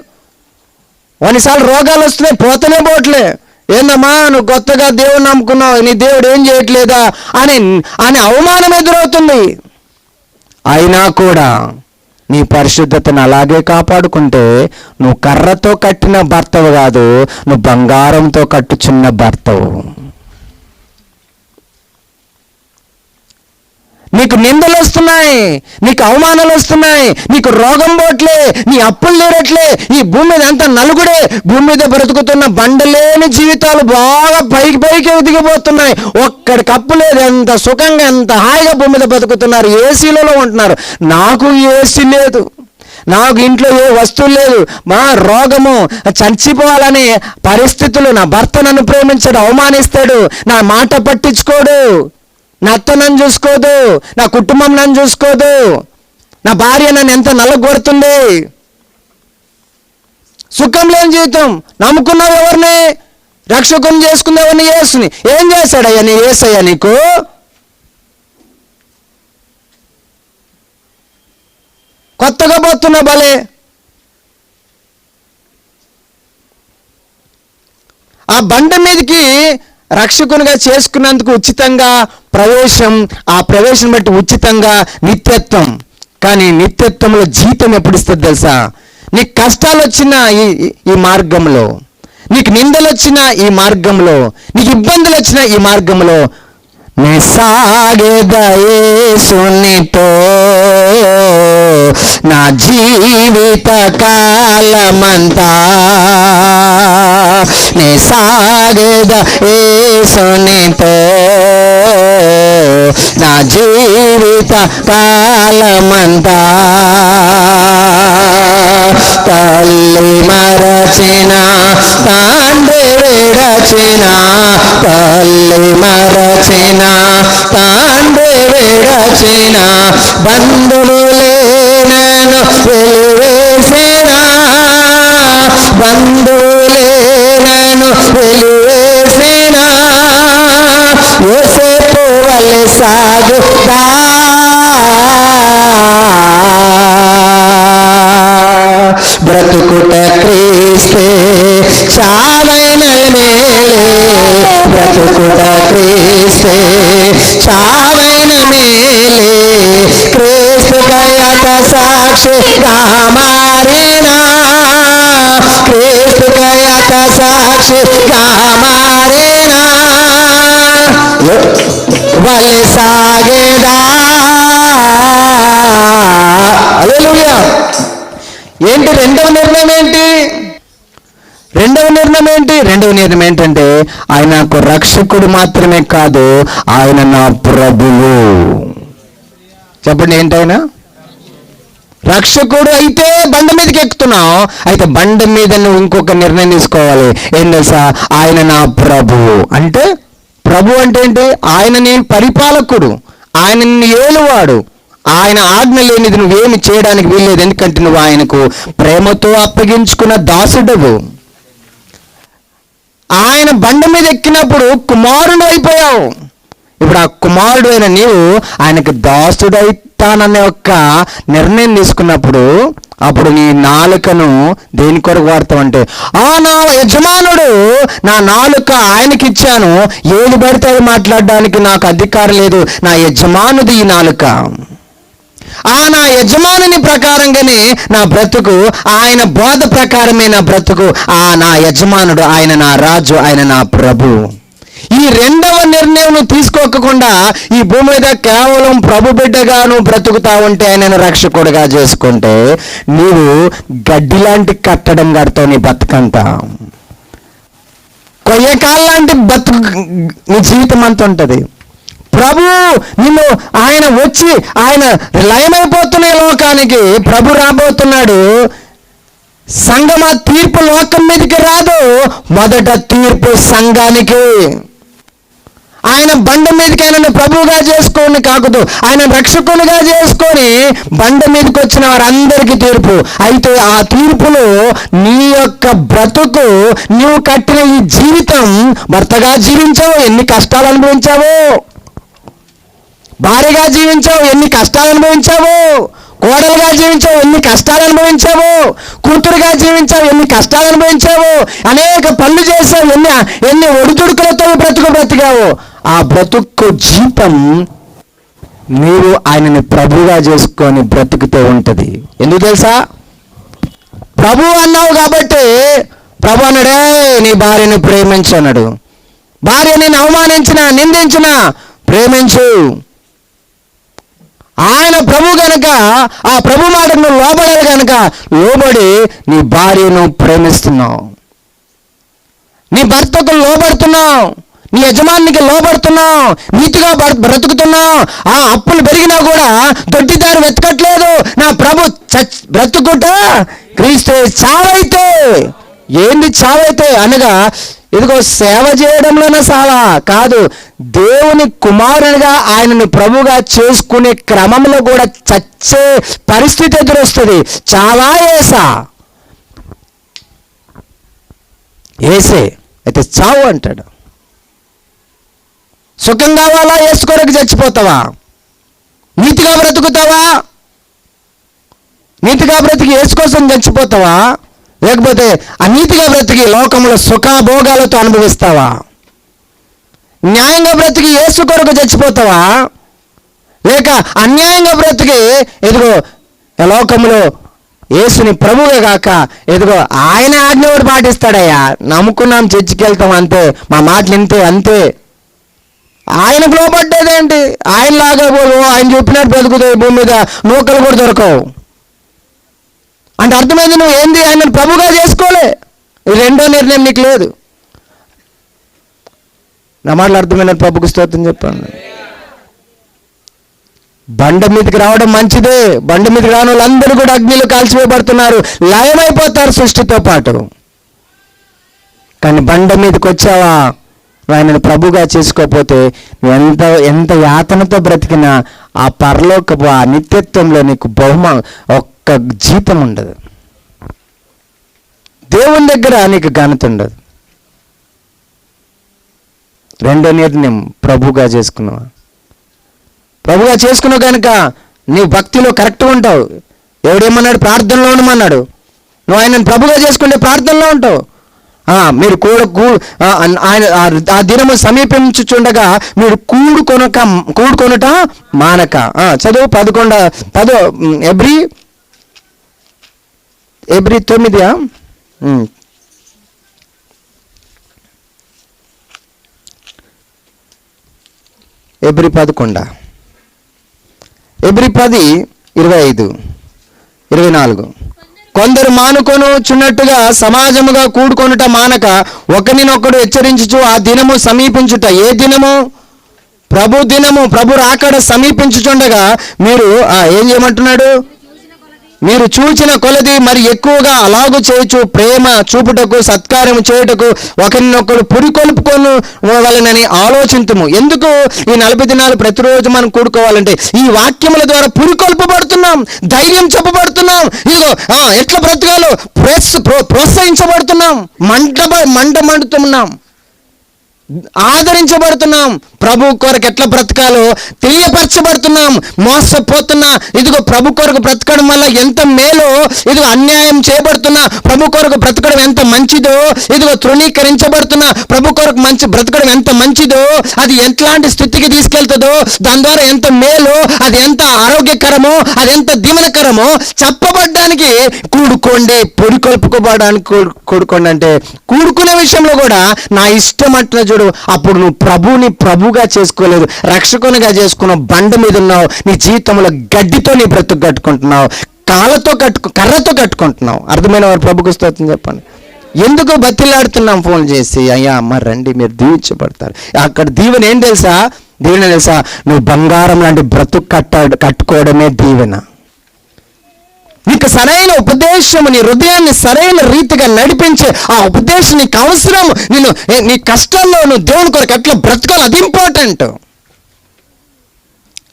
కొన్నిసార్లు రోగాలు వస్తున్నాయి, పోతనే పోవట్లే. ఏందమ్మా నువ్వు కొత్తగా దేవుడు నమ్ముకున్నావు, నీ దేవుడు ఏం చేయట్లేదా అని అవమానం ఎదురవుతుంది. అయినా కూడా నీ పరిశుద్ధతను అలాగే కాపాడుకుంటే నువ్వు కర్రతో కట్టిన భర్తవు కాదు, నువ్వు బంగారంతో కట్టుచున్న భర్తవు. నీకు నిందలు వస్తున్నాయి, నీకు అవమానాలు వస్తున్నాయి, నీకు రోగం పోట్లే, నీ అప్పులు తీరట్లే, ఈ భూమి మీద అంతా నలుగుడే, భూమి మీద బ్రతుకుతున్న బండలేని జీవితాలు బాగా పైకి ఎదిగిపోతున్నాయి. ఒక్కడికి అప్పు లేదు, ఎంత సుఖంగా ఎంత హాయిగా భూమి మీద బ్రతుకుతున్నారు, ఏసీలలో ఉంటున్నారు. నాకు ఏసీ లేదు, నాకు ఇంట్లో ఏ వస్తువు లేదు, మా రోగము, చచ్చిపోవాలనే పరిస్థితులు. నా భర్త నన్ను ప్రేమించాడు, అవమానిస్తాడు, నా మాట పట్టించుకోడు, నా అత్త నన్ను చూసుకోదు, నా కుటుంబం నన్ను చూసుకోదు, నా భార్య నన్ను ఎంత నల్లగొడుతుంది. సుఖం లేని జీవితం. నమ్ముకున్నావు ఎవరిని? రక్షకుని చేసుకున్న ఎవరిని? యేసుని. ఏం చేశాడయ్యా నీ యేసయ్యా నీకు? కొత్తగా పోతున్నా భలే. ఆ బండ మీదకి రక్షకునిగా చేసుకున్నందుకు ఉచితంగా ప్రవేశం, ఆ ప్రవేశం బట్టి ఉచితంగా నిత్యత్వం. కానీ నిత్యత్వంలో జీతం ఎప్పుడు ఇస్తుంది తెలుసా? నీకు కష్టాలు వచ్చిన ఈ మార్గంలో, నీకు నిందలు వచ్చిన ఈ మార్గంలో, నీకు ఇబ్బందులు వచ్చిన ఈ మార్గంలో నీ సాగేద యేసునితో నా జీవిత కాలమంతా, నీ సాగేద యేసునితో నా జీవిత కాలమంతా తల్లి మరచిన తండ్రి విడచిన తల్లి మరచిన తండ్రి విడచిన బంధువులే నన్ను వెలివేసిన బంధువులే నన్ను వెలివేసిన యోసేపు వలె సాగుతా బ్రతుకుట క్రీస్తే చావైన మేలే బ్రతుకుట క్రీస్తే చావైన మేలే క్రీస్తు కయత సాక్షిగా మారినా క్రీస్తు కయత సాక్షిగా మారినా వలె సాగేదా. హల్లెలూయా. ఏంటి రెండవ నిర్ణయం ఏంటి? రెండవ నిర్ణయం ఏంటంటే ఆయన నాకు రక్షకుడు మాత్రమే కాదు, ఆయన నా ప్రభువు. చెప్పండి, ఏంటైనా రక్షకుడు అయితే బండ మీదకి ఎక్కుతున్నావు, అయితే బండ మీద నువ్వు ఇంకొక నిర్ణయం తీసుకోవాలి. ఏం తెలుసా? ఆయన నా ప్రభువు. అంటే ప్రభు అంటే ఏంటి? ఆయన నేను పరిపాలకుడు, ఆయన నిన్ను ఏలువాడు, ఆయన ఆజ్ఞ లేనిది నువ్వేమి చేయడానికి వీల్లేదు. ఎందుకంటే నువ్వు ఆయనకు ప్రేమతో అప్పగించుకున్న దాసుడవు. ఆయన బండ మీద ఎక్కినప్పుడు కుమారుడు అయిపోయావు. ఇప్పుడు ఆ కుమారుడు అయిన నీవు ఆయనకు దాసుడైతాననే ఒక నిర్ణయం తీసుకున్నప్పుడు అప్పుడు నీ నాలుకను దేని కొరకు వాడతావంటే, నా యజమానుడు నా నాలుక ఆయనకి ఇచ్చాను, ఏది పడితే అది మాట్లాడడానికి నాకు అధికారం లేదు, నా యజమానుది ఈ నాలుక. నా యజమానుని ప్రకారంగానే నా బ్రతుకు, ఆయన బోధ ప్రకారమే నా బ్రతుకు. నా యజమానుడు, ఆయన నా రాజు, ఆయన నా ప్రభు. ఈ రెండవ నిర్ణయం నువ్వు తీసుకోకుండా ఈ భూమి మీద కేవలం ప్రభు బిడ్డగా నువ్వు బ్రతుకుతా ఉంటే, ఆయనను రక్షకుడుగా చేసుకుంటే నీవు గడ్డి లాంటి కట్టడం కడతావు. నీ బతుకంతా కొయ్యకాలు లాంటి బతుకు నీ జీవితం అంతా ఉంటుంది. ప్రభు నిన్ను ఆయన వచ్చి ఆయన లయమైపోతున్న లోకానికి ప్రభు రాబోతున్నాడు. సంఘమ తీర్పు లోకం మీదకి రాదు, మొదట తీర్పు సంఘానికి. ఆయన బండ మీదకి ఆయనను ప్రభువుగా చేసుకొని కాకూడదు, ఆయన రక్షకునిగా చేసుకొని బండ మీదకి వచ్చిన వారందరికీ తీర్పు. అయితే ఆ తీర్పులో నీ యొక్క బ్రతుకు, నీవు కట్టిన ఈ జీవితం, భర్తగా జీవించావు, ఎన్ని కష్టాలు అనుభవించావు, భార్యగా జీవించావు, ఎన్ని కష్టాలు అనుభవించావు, కోడలుగా జీవించావు, ఎన్ని కష్టాలు అనుభవించావు, కూతురుగా జీవించావు, ఎన్ని కష్టాలు అనుభవించావు, అనేక పనులు చేసావు, ఎన్ని ఒడిదుడుకులతో బ్రతికావు. ఆ బ్రతుకు జీవితం నీవు ఆయనని ప్రభువుగా చేసుకొని బ్రతుకుతూ ఉంటుంది. ఎందుకు తెలుసా? ప్రభు అన్నావు కాబట్టి ప్రభు అన్నాడే, నీ భార్యను ప్రేమించు అన్నాడు. భార్య నేను అవమానించినా నిందించినా ప్రేమించు. ఆయన ప్రభు గనక ఆ ప్రభు మాటకు నువ్వు లోబడాలి గనక లోబడి నీ భార్యను ప్రేమిస్తున్నావు, నీ భర్తకు లోబడుతున్నావు, నీ యజమానికి లోబడుతున్నావు, నీతిగా బ్రతుకుతున్నావు. ఆ అప్పులు పెరిగినా కూడా దొడ్డిదారు వెతకట్లేదు. నా ప్రభు బ్రతుకుట క్రీస్తు. చావైతే ఏంది? చావైతే అనగా ఇదిగో సేవ చేయడంలోనే సావా కాదు, దేవుని కుమారునిగా ఆయనను ప్రభుగా చేసుకునే క్రమంలో కూడా చచ్చే పరిస్థితి ఎదురొస్తుంది. చావా ఏసా? ఏసే. అయితే చావు అంటాడు. సుఖం కావాలా? ఏసు కొరకు చచ్చిపోతావా? నీతిగా బ్రతుకుతావా? నీతిగా బ్రతికి ఏసు కోసం చచ్చిపోతావా? లేకపోతే అనీతిగా బ్రతికి లోకంలో సుఖభోగాలతో అనుభవిస్తావా? న్యాయంగా బ్రతికి యేసు కొరకు చచ్చిపోతావా? లేక అన్యాయంగా బ్రతికి ఎదుగో లోకంలో యేసుని ప్రభువే కాక ఎదుగో ఆయన ఆజ్ఞ ఒకటి పాటిస్తాడయ్యా, నమ్ముకున్నాం, చర్చికి వెళ్తాం, అంతే, మా మాటలు ఇంతే, అంతే. ఆయనకు లోపడ్డేదేంటి? ఆయనలాగా ఆయన చెప్పినట్టు బ్రతుకుతాయి భూమి మీద, నూకలు కూడా దొరకవు అంటే అర్థమైంది. నువ్వు ఏంది? ఆయన ప్రభుగా చేసుకోలే. రెండో నిర్ణయం నీకు లేదు. నా మాటలు అర్థమైన ప్రభుకు స్తోత్రం చెప్పండి. బండ మీదకి రావడం మంచిదే. బండ మీదకి రాని వాళ్ళందరూ కూడా అగ్నిలో కాల్చివేయబడుతున్నారు, లయమైపోతారు సృష్టితో పాటు. కానీ బండ మీదకి వచ్చావా, ఆయనను ప్రభుగా చేసుకోకపోతే ఎంత యాతనతో బ్రతికినా ఆ పరలోకపు ఆ నిత్యత్వంలో నీకు ఒక్క జీతం ఉండదు. దేవుని దగ్గర నీకు ఘనత ఉండదు. రెండో నిర్ణయం, ప్రభుగా చేసుకున్నావా. ప్రభుగా చేసుకున్నావు కనుక నీవు భక్తిలో కరెక్ట్గా ఉంటావు. ఎవడేమన్నాడు, ప్రార్థనలో ఉండమన్నాడు. నువ్వు ఆయనను ప్రభుగా చేసుకుంటే ప్రార్థనలో ఉంటావు. మీరు ఆయన ఆ దినము సమీపించుచుండగా మీరు కూడుకొనుట మానక. చదువు 11 ఎబ్రి 9. ఎబ్రి 11, ఎబ్రి 10:25-24. కొందరు మానుకొనుచున్నట్టుగా సమాజముగా కూడుకొనుట మానక ఒకరినొకడు హెచ్చరించుచు ఆ దినము సమీపించుట. ఏ దినము? ప్రభు దినము. ప్రభు రాకడ సమీపించుచుండగా మీరు ఏం చేయమంటున్నాడు? మీరు చూచిన కొలది మరి ఎక్కువగా అలాగూ చేయొచ్చు, ప్రేమ చూపుటకు సత్కార్యము చేయుటకు ఒకరినొకరు పురికొల్పుకొని వాళ్ళనని ఆలోచించము. ఎందుకు ఈ 40 దినాలు ప్రతిరోజు మనం కూడుకోవాలంటే ఈ వాక్యముల ద్వారా పురికొల్పబడుతున్నాం, ధైర్యం చెప్పబడుతున్నాం. ఇదిగో ఎట్లా బ్రతకాలో ప్రోత్సహించబడుతున్నాం, మండుతున్నాం, ఆదరించబడుతున్నాం. ప్రభు కొరకు ఎట్లా బ్రతకాలో తెలియపరచబడుతున్నాం. మోసపోతున్నా, ఇదిగో ప్రభు కొరకు బ్రతకడం వల్ల ఎంత మేలో, ఇదిగో అన్యాయం చేయబడుతున్నా ప్రభు కొరకు బ్రతకడం ఎంత మంచిదో, ఇదిగో తృణీకరించబడుతున్నా ప్రభు కొరకు బ్రతకడం ఎంత మంచిదో, అది ఎట్లాంటి స్థితికి తీసుకెళ్తుందో, దాని ద్వారా ఎంత మేలో, అది ఎంత ఆరోగ్యకరమో, అది ఎంత దీవెనకరమో చెప్పబడ్డానికి కూడుకోండి. పొడికొల్పుకోబడడానికి కూడుకోండి అంటే కూడుకునే విషయంలో కూడా నా ఇష్టం అంటున్నా చూడు. అప్పుడు నువ్వు ప్రభువుని ప్రభుగా చేసుకోలేదు, రక్షకునిగా చేసుకున్నావు. బండ మీద ఉన్నావు. నీ జీవితంలో గడ్డితో నీ బ్రతుకు కట్టుకుంటున్నావు, కర్రతో కట్టుకుంటున్నావు. అర్థమైన వారు ప్రభుకు స్తోత్రం చెప్పండి. ఎందుకు బతిలాడుతున్నాం ఫోన్ చేసి, అయ్యా అమ్మ రండి మీరు దీవించబడతారు. అక్కడ దీవెన ఏం తెలుసా? దీవెన తెలుసా? నువ్వు బంగారం లాంటి బ్రతుకు కట్టుకోవడమే దీవెన. నీకు సరైన ఉపదేశము, నీ హృదయాన్ని సరైన రీతిగా నడిపించే ఆ ఉపదేశం నీకు అవసరం. నీ కష్టాల్లో నువ్వు దేవుని కొరకు ఎట్లా బ్రతకాలి, అది ఇంపార్టెంట్.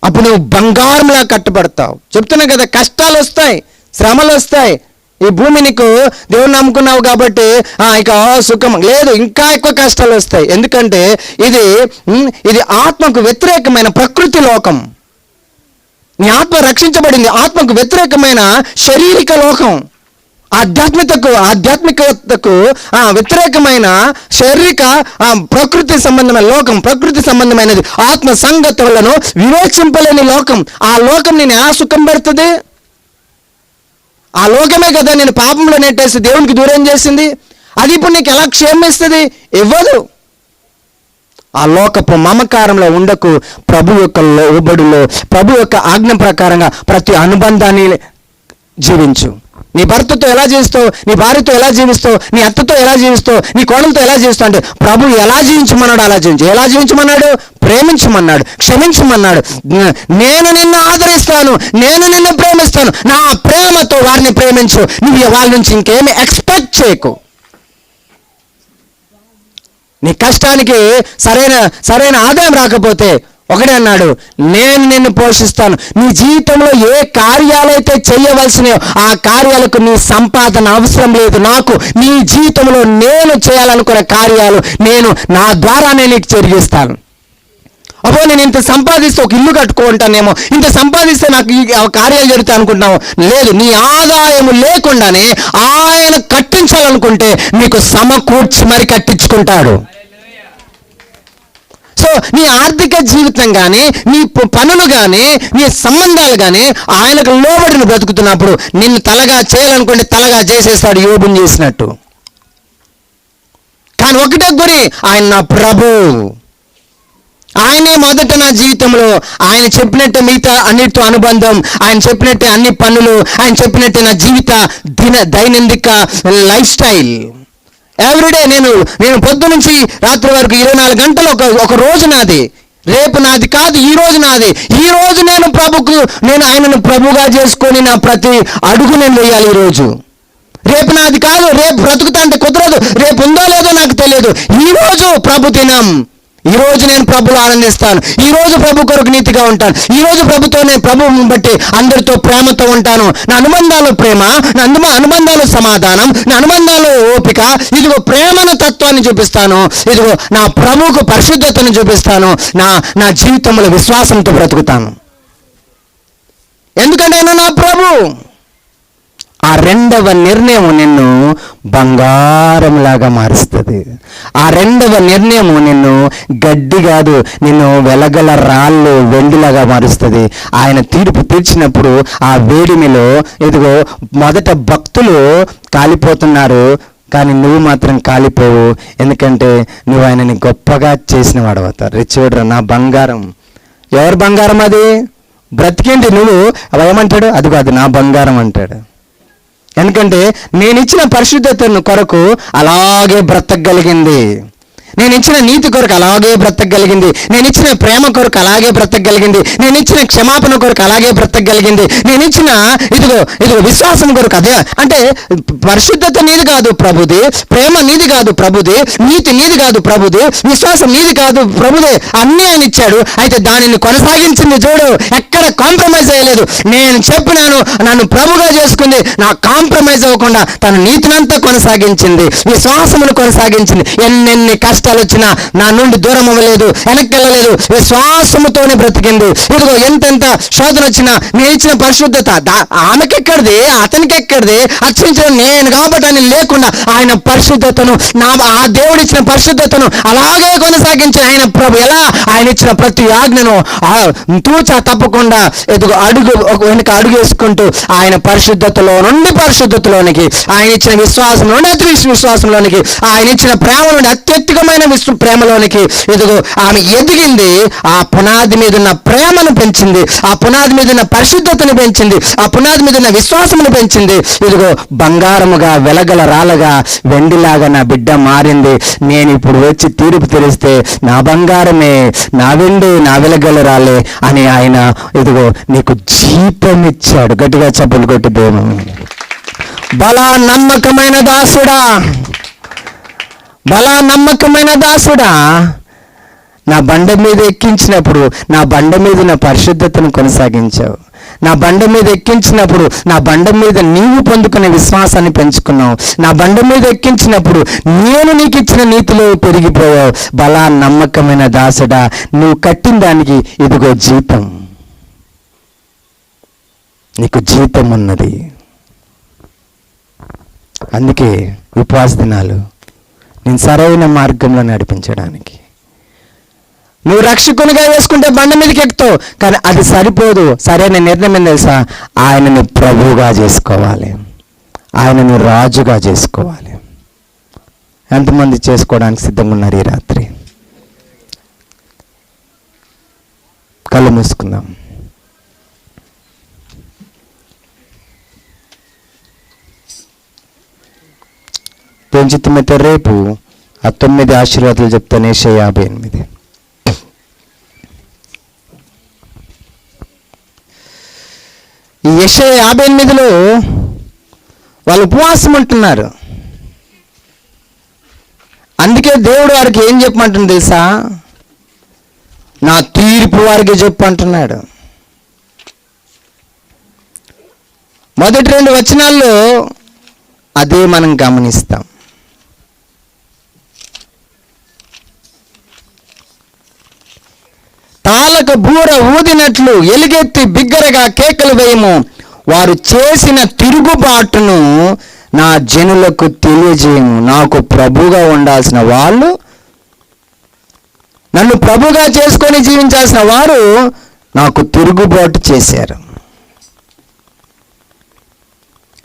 అప్పుడు నువ్వు బంగారంలా కట్టుబడతావు. చెప్తున్నా కదా, కష్టాలు వస్తాయి, శ్రమలు వస్తాయి. ఈ భూమి నీకు దేవుని నమ్ముకున్నావు కాబట్టి ఇక సుఖం లేదు, ఇంకా ఎక్కువ కష్టాలు వస్తాయి. ఎందుకంటే ఇది ఆత్మకు వ్యతిరేకమైన ప్రకృతి లోకం. నీ ఆత్మ రక్షించబడింది ఆత్మకు వ్యతిరేకమైన శారీరక లోకం. ఆధ్యాత్మికతకు వ్యతిరేకమైన శారీరక ప్రకృతి సంబంధమైన లోకం. ప్రకృతి సంబంధమైనది ఆత్మ సంగతులను వివేచింపలేని లోకం. ఆ లోకం నేను ఎలా సుఖం పెడుతుంది? ఆ లోకమే కదా నేను పాపంలో నెట్టేసి దేవునికి దూరం చేసింది. అది ఇప్పుడు నీకు ఎలా క్షేమిస్తుంది? ఇవ్వదు. ఆ లోకపు మమకారంలో ఉండకు. ప్రభు యొక్క లోబడిలో, ప్రభు యొక్క ఆజ్ఞ ప్రకారంగా ప్రతి అనుబంధాన్ని జీవించు. నీ భర్తతో ఎలా జీవిస్తావు, నీ భార్యతో ఎలా జీవిస్తావు, నీ అత్తతో ఎలా జీవిస్తావు, నీ కోడలతో ఎలా జీవిస్తావు అంటే ప్రభు ఎలా జీవించమన్నాడు అలా జీవించు. ఎలా జీవించమన్నాడు? ప్రేమించమన్నాడు, క్షమించమన్నాడు. నేను నిన్ను ఆదరిస్తాను, నేను నిన్ను ప్రేమిస్తాను, నా ప్రేమతో వారిని ప్రేమించు. నువ్వు వాళ్ళ నుంచి ఇంకేమి ఎక్స్పెక్ట్ చేయకు. నీ కష్టానికి సరైన ఆదాయం రాకపోతే ఒకటే అన్నాడు, నేను నిన్ను పోషిస్తాను. నీ జీవితంలో ఏ కార్యాలైతే చేయవలసినో ఆ కార్యాలకు నీ సంపాదన అవసరం లేదు. నాకు నీ జీవితంలో నేను చేయాలనుకున్న కార్యాలు నేను నా ద్వారానే నీకు జరిగిస్తాను. అబ్బో నేను ఇంత సంపాదిస్తే ఒక ఇల్లు కట్టుకుంటానేమో, ఇంత సంపాదిస్తే నాకు ఈ కార్యాలు జరుగుతాయి అనుకుంటున్నావు. లేదు, నీ ఆదాయము లేకుండానే ఆయన కట్టించాలనుకుంటే నీకు సమకూర్చి మరి కట్టించుకుంటాడు. సో నీ ఆర్థిక జీవితం కానీ, నీ పనులు కానీ, నీ సంబంధాలు కానీ ఆయనకు లోబడిని బ్రతుకుతున్నప్పుడు నిన్ను తలగా చేయాలనుకుంటే తలగా చేసేస్తాడు, యోబుని చేసినట్టు. కానీ ఒకటే గురి, ఆయన నా ప్రభు. ఆయనే మొదట నా జీవితంలో. ఆయన చెప్పినట్టే మిగతా అన్నిటితో అనుబంధం, ఆయన చెప్పినట్టే అన్ని పనులు, ఆయన చెప్పినట్టే నా జీవిత దైనందిక లైఫ్ స్టైల్. ఎవ్రీడే నేను పొద్దు నుంచి రాత్రి వరకు 24 గంటలు ఒక రోజు నాది. రేపు నాది కాదు, ఈ రోజు నాది. ఈ రోజు నేను ఆయనను ప్రభుగా చేసుకొని నా ప్రతి అడుగు నేను వేయాలి ఈరోజు. రేపు నాది కాదు, రేపు బ్రతుకుతా అంటే కుదరదు, రేపు ఉందో లేదో నాకు తెలియదు. ఈ రోజు ప్రభు దినం, ఈ రోజు నేను ప్రభులో ఆనందిస్తాను, ఈ రోజు ప్రభు కొరకు నీతిగా ఉంటాను, ఈ రోజు ప్రభుతో నేను ప్రభువుని బట్టి అందరితో ప్రేమతో ఉంటాను. నా అనుబంధాలు ప్రేమ, నా అనుబంధాలు సమాధానం, నా అనుబంధాలు ఓపిక. ఇదిగో ప్రేమను తత్వాన్ని చూపిస్తాను, ఇదిగో నా ప్రభువుకు పరిశుద్ధతను చూపిస్తాను, నా జీవితంలో విశ్వాసంతో బ్రతుకుతాను. ఎందుకంటే ఆయన నా ప్రభు. ఆ రెండవ నిర్ణయం నిన్ను బంగారంలాగా మారుస్తుంది. ఆ రెండవ నిర్ణయం నిన్ను గడ్డి కాదు, నిన్ను వెలగల రాళ్ళు వెండిలాగా మారుస్తుంది. ఆయన తీర్పు తీర్చినప్పుడు ఆ వేడిమిలో ఇదిగో మొదట భక్తులు కాలిపోతున్నారు, కానీ నువ్వు మాత్రం కాలిపోవు. ఎందుకంటే నువ్వు ఆయనని గొప్పగా చేసిన వాడవుతావు. రిచోడ్రా నా బంగారం. ఎవరు బంగారం అది? బ్రతికేంటి నువ్వు ఏమంటాడు? అదిగో అది నా బంగారం అంటాడు. ఎందుకంటే నేను ఇచ్చిన పరిశుద్ధతను కొరకు అలాగే బ్రతకగలిగింది, నేను ఇచ్చిన నీతి కొరకు అలాగే బ్రతకగలిగింది, నేను ఇచ్చిన ప్రేమ కొరకు అలాగే బ్రతకగలిగింది, నేను ఇచ్చిన క్షమాపణ కొరకు అలాగే బ్రతకగలిగింది, నేను ఇచ్చిన ఇదిగో విశ్వాసం కొరకు. అదే అంటే పరిశుద్ధత నీది కాదు ప్రభుది, ప్రేమ నీది కాదు ప్రభుది, నీతి నీది కాదు ప్రభుది, విశ్వాసం నీది కాదు ప్రభుదే. అన్నీ ఆయన ఇచ్చాడు. అయితే దానిని కొనసాగించింది చూడు, ఎక్కడ కాంప్రమైజ్ అయ్యలేదు. నేను చెప్పినాను, నన్ను ప్రభుగా చేసుకుంది, నా కాంప్రమైజ్ అవ్వకుండా తన నీతినంతా కొనసాగించింది, విశ్వాసమును కొనసాగించింది. ఎన్నెన్ని కష్టాలు వచ్చినా నా నుండి దూరం అవ్వలేదు, వెనక్కి వెళ్ళలేదు, విశ్వాసముతోనే బ్రతికింది. ఇదిగో ఎంతెంత శోధన వచ్చినా నేను ఇచ్చిన పరిశుద్ధత ఆమెకెక్కడిది, అతనికి ఎక్కడిది, అర్చించిన నేను కాబట్టి అని లేకుండా ఆయన పరిశుద్ధతను ఆ దేవుడు ఇచ్చిన పరిశుద్ధతను అలాగే కొనసాగించి ఆయన ప్రభు ఎలా ఆయన ఇచ్చిన ప్రతి ఆజ్ఞను తూచా తప్పకుండా ఎదుగు వెనుక అడుగు వేసుకుంటూ ఆయన పరిశుద్ధతలో నుండి పరిశుద్ధతలోనికి, ఆయన ఇచ్చిన విశ్వాసం నుండి అతి విశ్వాసంలోనికి, ఆయన ఇచ్చిన ప్రేమ నుండి అత్యధికమైన ప్రేమలోనికి ఇదిగో ఆమె ఎదిగింది. ఆ పునాది మీద ఉన్న ప్రేమను పెంచింది, ఆ పునాది మీద ఉన్న పరిశుద్ధతను పెంచింది, ఆ పునాది మీద ఉన్న విశ్వాసమును పెంచింది. ఇదిగో బంగారముగా వెలగల రాళ్ళగా వెండిలాగా నా బిడ్డ మారింది. నేను ఇప్పుడు వచ్చి తీర్పు తెరిస్తే నా బంగారమే, నా వెండి, నా వెలగల రాలే అని ఆయన ఇదిగో నీకు జీతం ఇచ్చాడు. గట్టిగా చప్పులు కొట్టి దేవుడు. బలా నమ్మకమైన దాసుడా, బలా నమ్మకమైన దాసుడా, నా బండ మీద ఎక్కించినప్పుడు నా బండ మీద నా పరిశుద్ధతను కొనసాగించావు, నా బండ మీద ఎక్కించినప్పుడు నా బండ మీద నీవు పొందుకునే విశ్వాసాన్ని పెంచుకున్నావు, నా బండ మీద ఎక్కించినప్పుడు నేను నీకు ఇచ్చిన నీతిలో పెరిగిపోయావు. బలా నమ్మకమైన దాసుడా, నువ్వు కట్టిన దానికి ఇదిగో జీతం, నీకు జీతం ఉన్నది. అందుకే ఉపవాస దినాలు నేను సరైన మార్గంలో నడిపించడానికి. నువ్వు రక్షకునిగా వేసుకుంటే బండ మీదకి ఎక్కుతావు, కానీ అది సరిపోదు. సరైన నిర్ణయం ఏం తెలుసా? ఆయనని ప్రభువుగా చేసుకోవాలి, ఆయనని రాజుగా చేసుకోవాలి. ఎంతమంది చేసుకోవడానికి సిద్ధంగా ఉన్నారు ఈ రాత్రి? కళ్ళు మూసుకుందాం. పెంచితమైతే రేపు ఆ 9 ఆశీర్వాదాలు చెప్తాను. యెషయా 58. ఈ యెషయా 58లో వాళ్ళు ఉపవాసం ఉంటున్నారు. అందుకే దేవుడు వారికి ఏం చెప్పమంటుంది తెలుసా? నా తీర్పు వారికి చెప్పు అంటున్నాడు. మొదటి 2 వచనాల్లో అదే మనం గమనిస్తాం. తాళక బూర ఊదినట్లు ఎలుగెత్తి బిగ్గరగా కేకలు వేయము, వారు చేసిన తిరుగుబాటును నా జనులకు తెలియజేయము. నాకు ప్రభుగా ఉండాల్సిన వాళ్ళు, నన్ను ప్రభుగా చేసుకొని జీవించాల్సిన వారు నాకు తిరుగుబాటు చేశారు.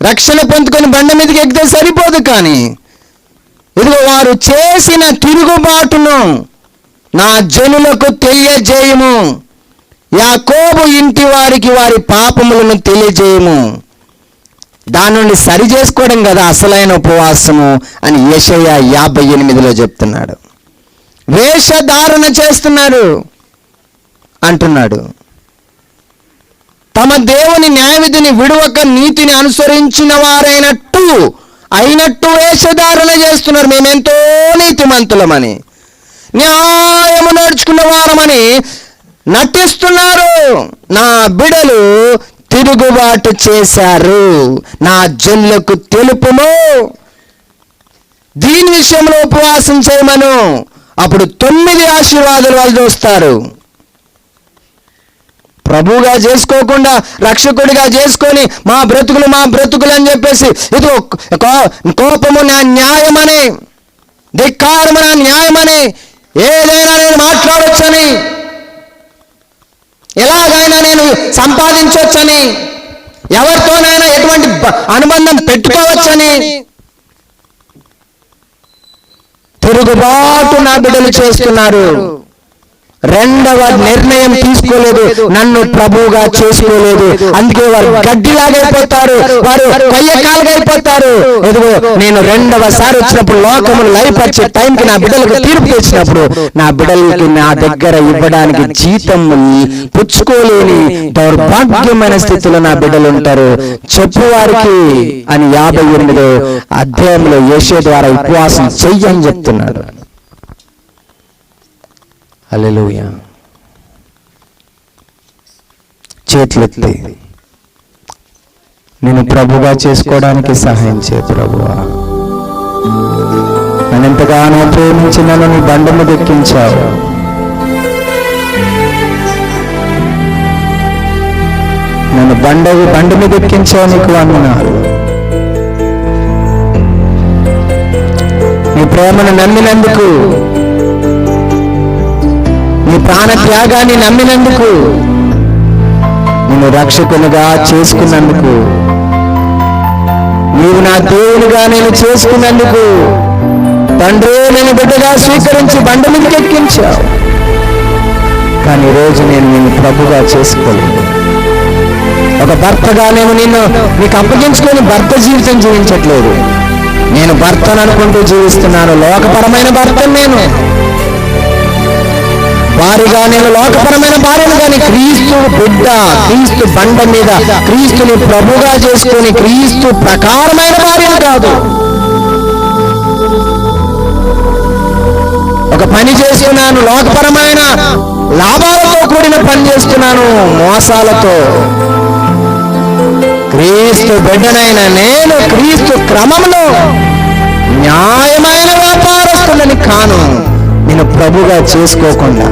రక్షణ పొందుకొని బండ మీదకి ఎక్కితే సరిపోదు, కానీ ఇదిగో వారు చేసిన తిరుగుబాటును నా జనులకు తెలియజేయము, యాకోబు ఇంటి వారికి వారి పాపములను తెలియజేయము. దాని నుండి సరి చేసుకోవడం కదా అసలైన ఉపవాసము అని యెషయా 58లో చెప్తున్నాడు. వేషధారణ చేస్తున్నారు, అంటున్నాడు. తమ దేవుని న్యాయవిధిని విడువక నీతిని అనుసరించిన అయినట్టు వేషధారణ చేస్తున్నారు. మేమెంతో నీతిమంతులమని, న్యాయము నడుచుకున్న వారమని నటిస్తున్నారు. నా బిడలు తిరుగుబాటు చేశారు, నా జనులకు తెలుపుము, దీని విషయంలో ఉపవాసం చేయమను. అప్పుడు 9 ఆశీర్వాదాలు వాళ్ళు చూస్తారు. ప్రభువుగా చేసుకోకుండా రక్షకుడిగా చేసుకొని మా బ్రతుకులు అని చెప్పేసి ఇది కోపము నా న్యాయమని, ధిక్కారము నా న్యాయమని, ఏదైనా నేను మాట్లాడొచ్చని, ఎలాగైనా నేను సంపాదించవచ్చని, ఎవరితోనైనా ఎటువంటి అనుబంధం పెట్టుకోవచ్చని తిరుగుబాటు నా బిడ్డలు చేస్తున్నారు. రెండవ నిర్ణయం తీసుకోలేదు, నన్ను ప్రభువుగా చేసుకోలేదు. అందుకే వారు గడ్డిలాగైపోతారు, వారు కొయ్యకాలుగైపోతారు. ఎదుగో నేను రెండవసారి వచ్చినప్పుడు లోకమును లయపరిచే టైంకి నా బిడ్డలకు తీర్పు తెచ్చినప్పుడు నా బిడ్డలకి నా దగ్గర ఇవ్వడానికి జీతం పుచ్చుకోలేని దౌర్భాగ్యమైన స్థితిలో నా బిడ్డలు ఉంటారు. చెప్పు వారికి అని 58వ అధ్యాయంలో యేషయా ద్వారా ఉపవాసం చెయ్యని చెప్తున్నాడు. హల్లెలూయా. చేతులెత్తి నేను ప్రభుగా చేసుకోవడానికి సహాయం చేయ ప్రభువా. నన్ను ఎంతగానో ప్రేమించి నన్ను నీ బండ మీద ఎక్కించావు. నన్ను బండ మీద ఎక్కించావు, నీకు వందనాలు. నీ ప్రేమను నమ్మినందుకు, నీ ప్రాణ త్యాగాన్ని నమ్మినందుకు, నిన్ను రక్షకునిగా చేసుకున్నందుకు, నీవు నా దేవునిగా నేను చేసుకున్నందుకు, తండ్రి నేను బిడ్డగా స్వీకరించి బండ మీదకి ఎక్కించావు. కానీ ఈరోజు నేను నిన్ను ప్రభుగా చేసుకోలేదు. ఒక భర్తగా నేను నీకు అప్పగించుకొని భర్త జీవితం జీవించట్లేదు. నేను భర్తను అనుకుంటూ జీవిస్తున్నాను. లోకపరమైన భర్తను నేను, వారిగా నేను లోకపరమైన భార్యను. కానీ క్రీస్తు బిడ్డ, క్రీస్తు బండ మీద క్రీస్తుని ప్రభుగా చేసుకొని క్రీస్తు ప్రకారమైన భార్యను కాదు. ఒక పని చేస్తున్నాను, లోకపరమైన లాభాలతో కూడిన పని చేస్తున్నాను, మోసాలతో. క్రీస్తు బిడ్డనైన నేను క్రీస్తు క్రమంలో న్యాయమైన వ్యాపారస్తులని కాను. నేను ప్రభుగా చేసుకోకుండా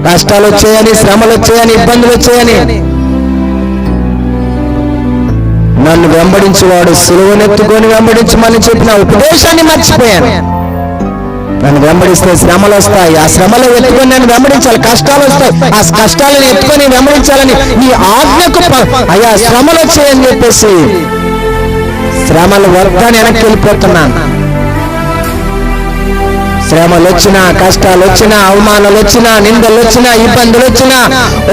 కష్టాలు వచ్చాయని, శ్రమలు వచ్చాయని, ఇబ్బందులు వచ్చాయని నన్ను వెంబడించేవాడు సిలువనెత్తుకొని వెంబడించమని చెప్పిన ఉపదేశాన్ని మర్చిపోయాను. నన్ను వెంబడిస్తే శ్రమలు వస్తాయి, ఆ శ్రమలు ఎత్తుకొని నన్ను వెంబడించాలి. కష్టాలు వస్తాయి, ఆ కష్టాలను ఎత్తుకొని వెంబడించాలని నీ ఆజ్ఞకు అయ్యా శ్రమలు వచ్చాయని చెప్పేసి శ్రమలు వద్దని వెనక్కి వెళ్ళిపోతున్నాను. శ్రమలు వచ్చినా, కష్టాలు వచ్చినా, అవమానాలు వచ్చినా, నిందలు వచ్చినా, ఇబ్బందులు వచ్చినా,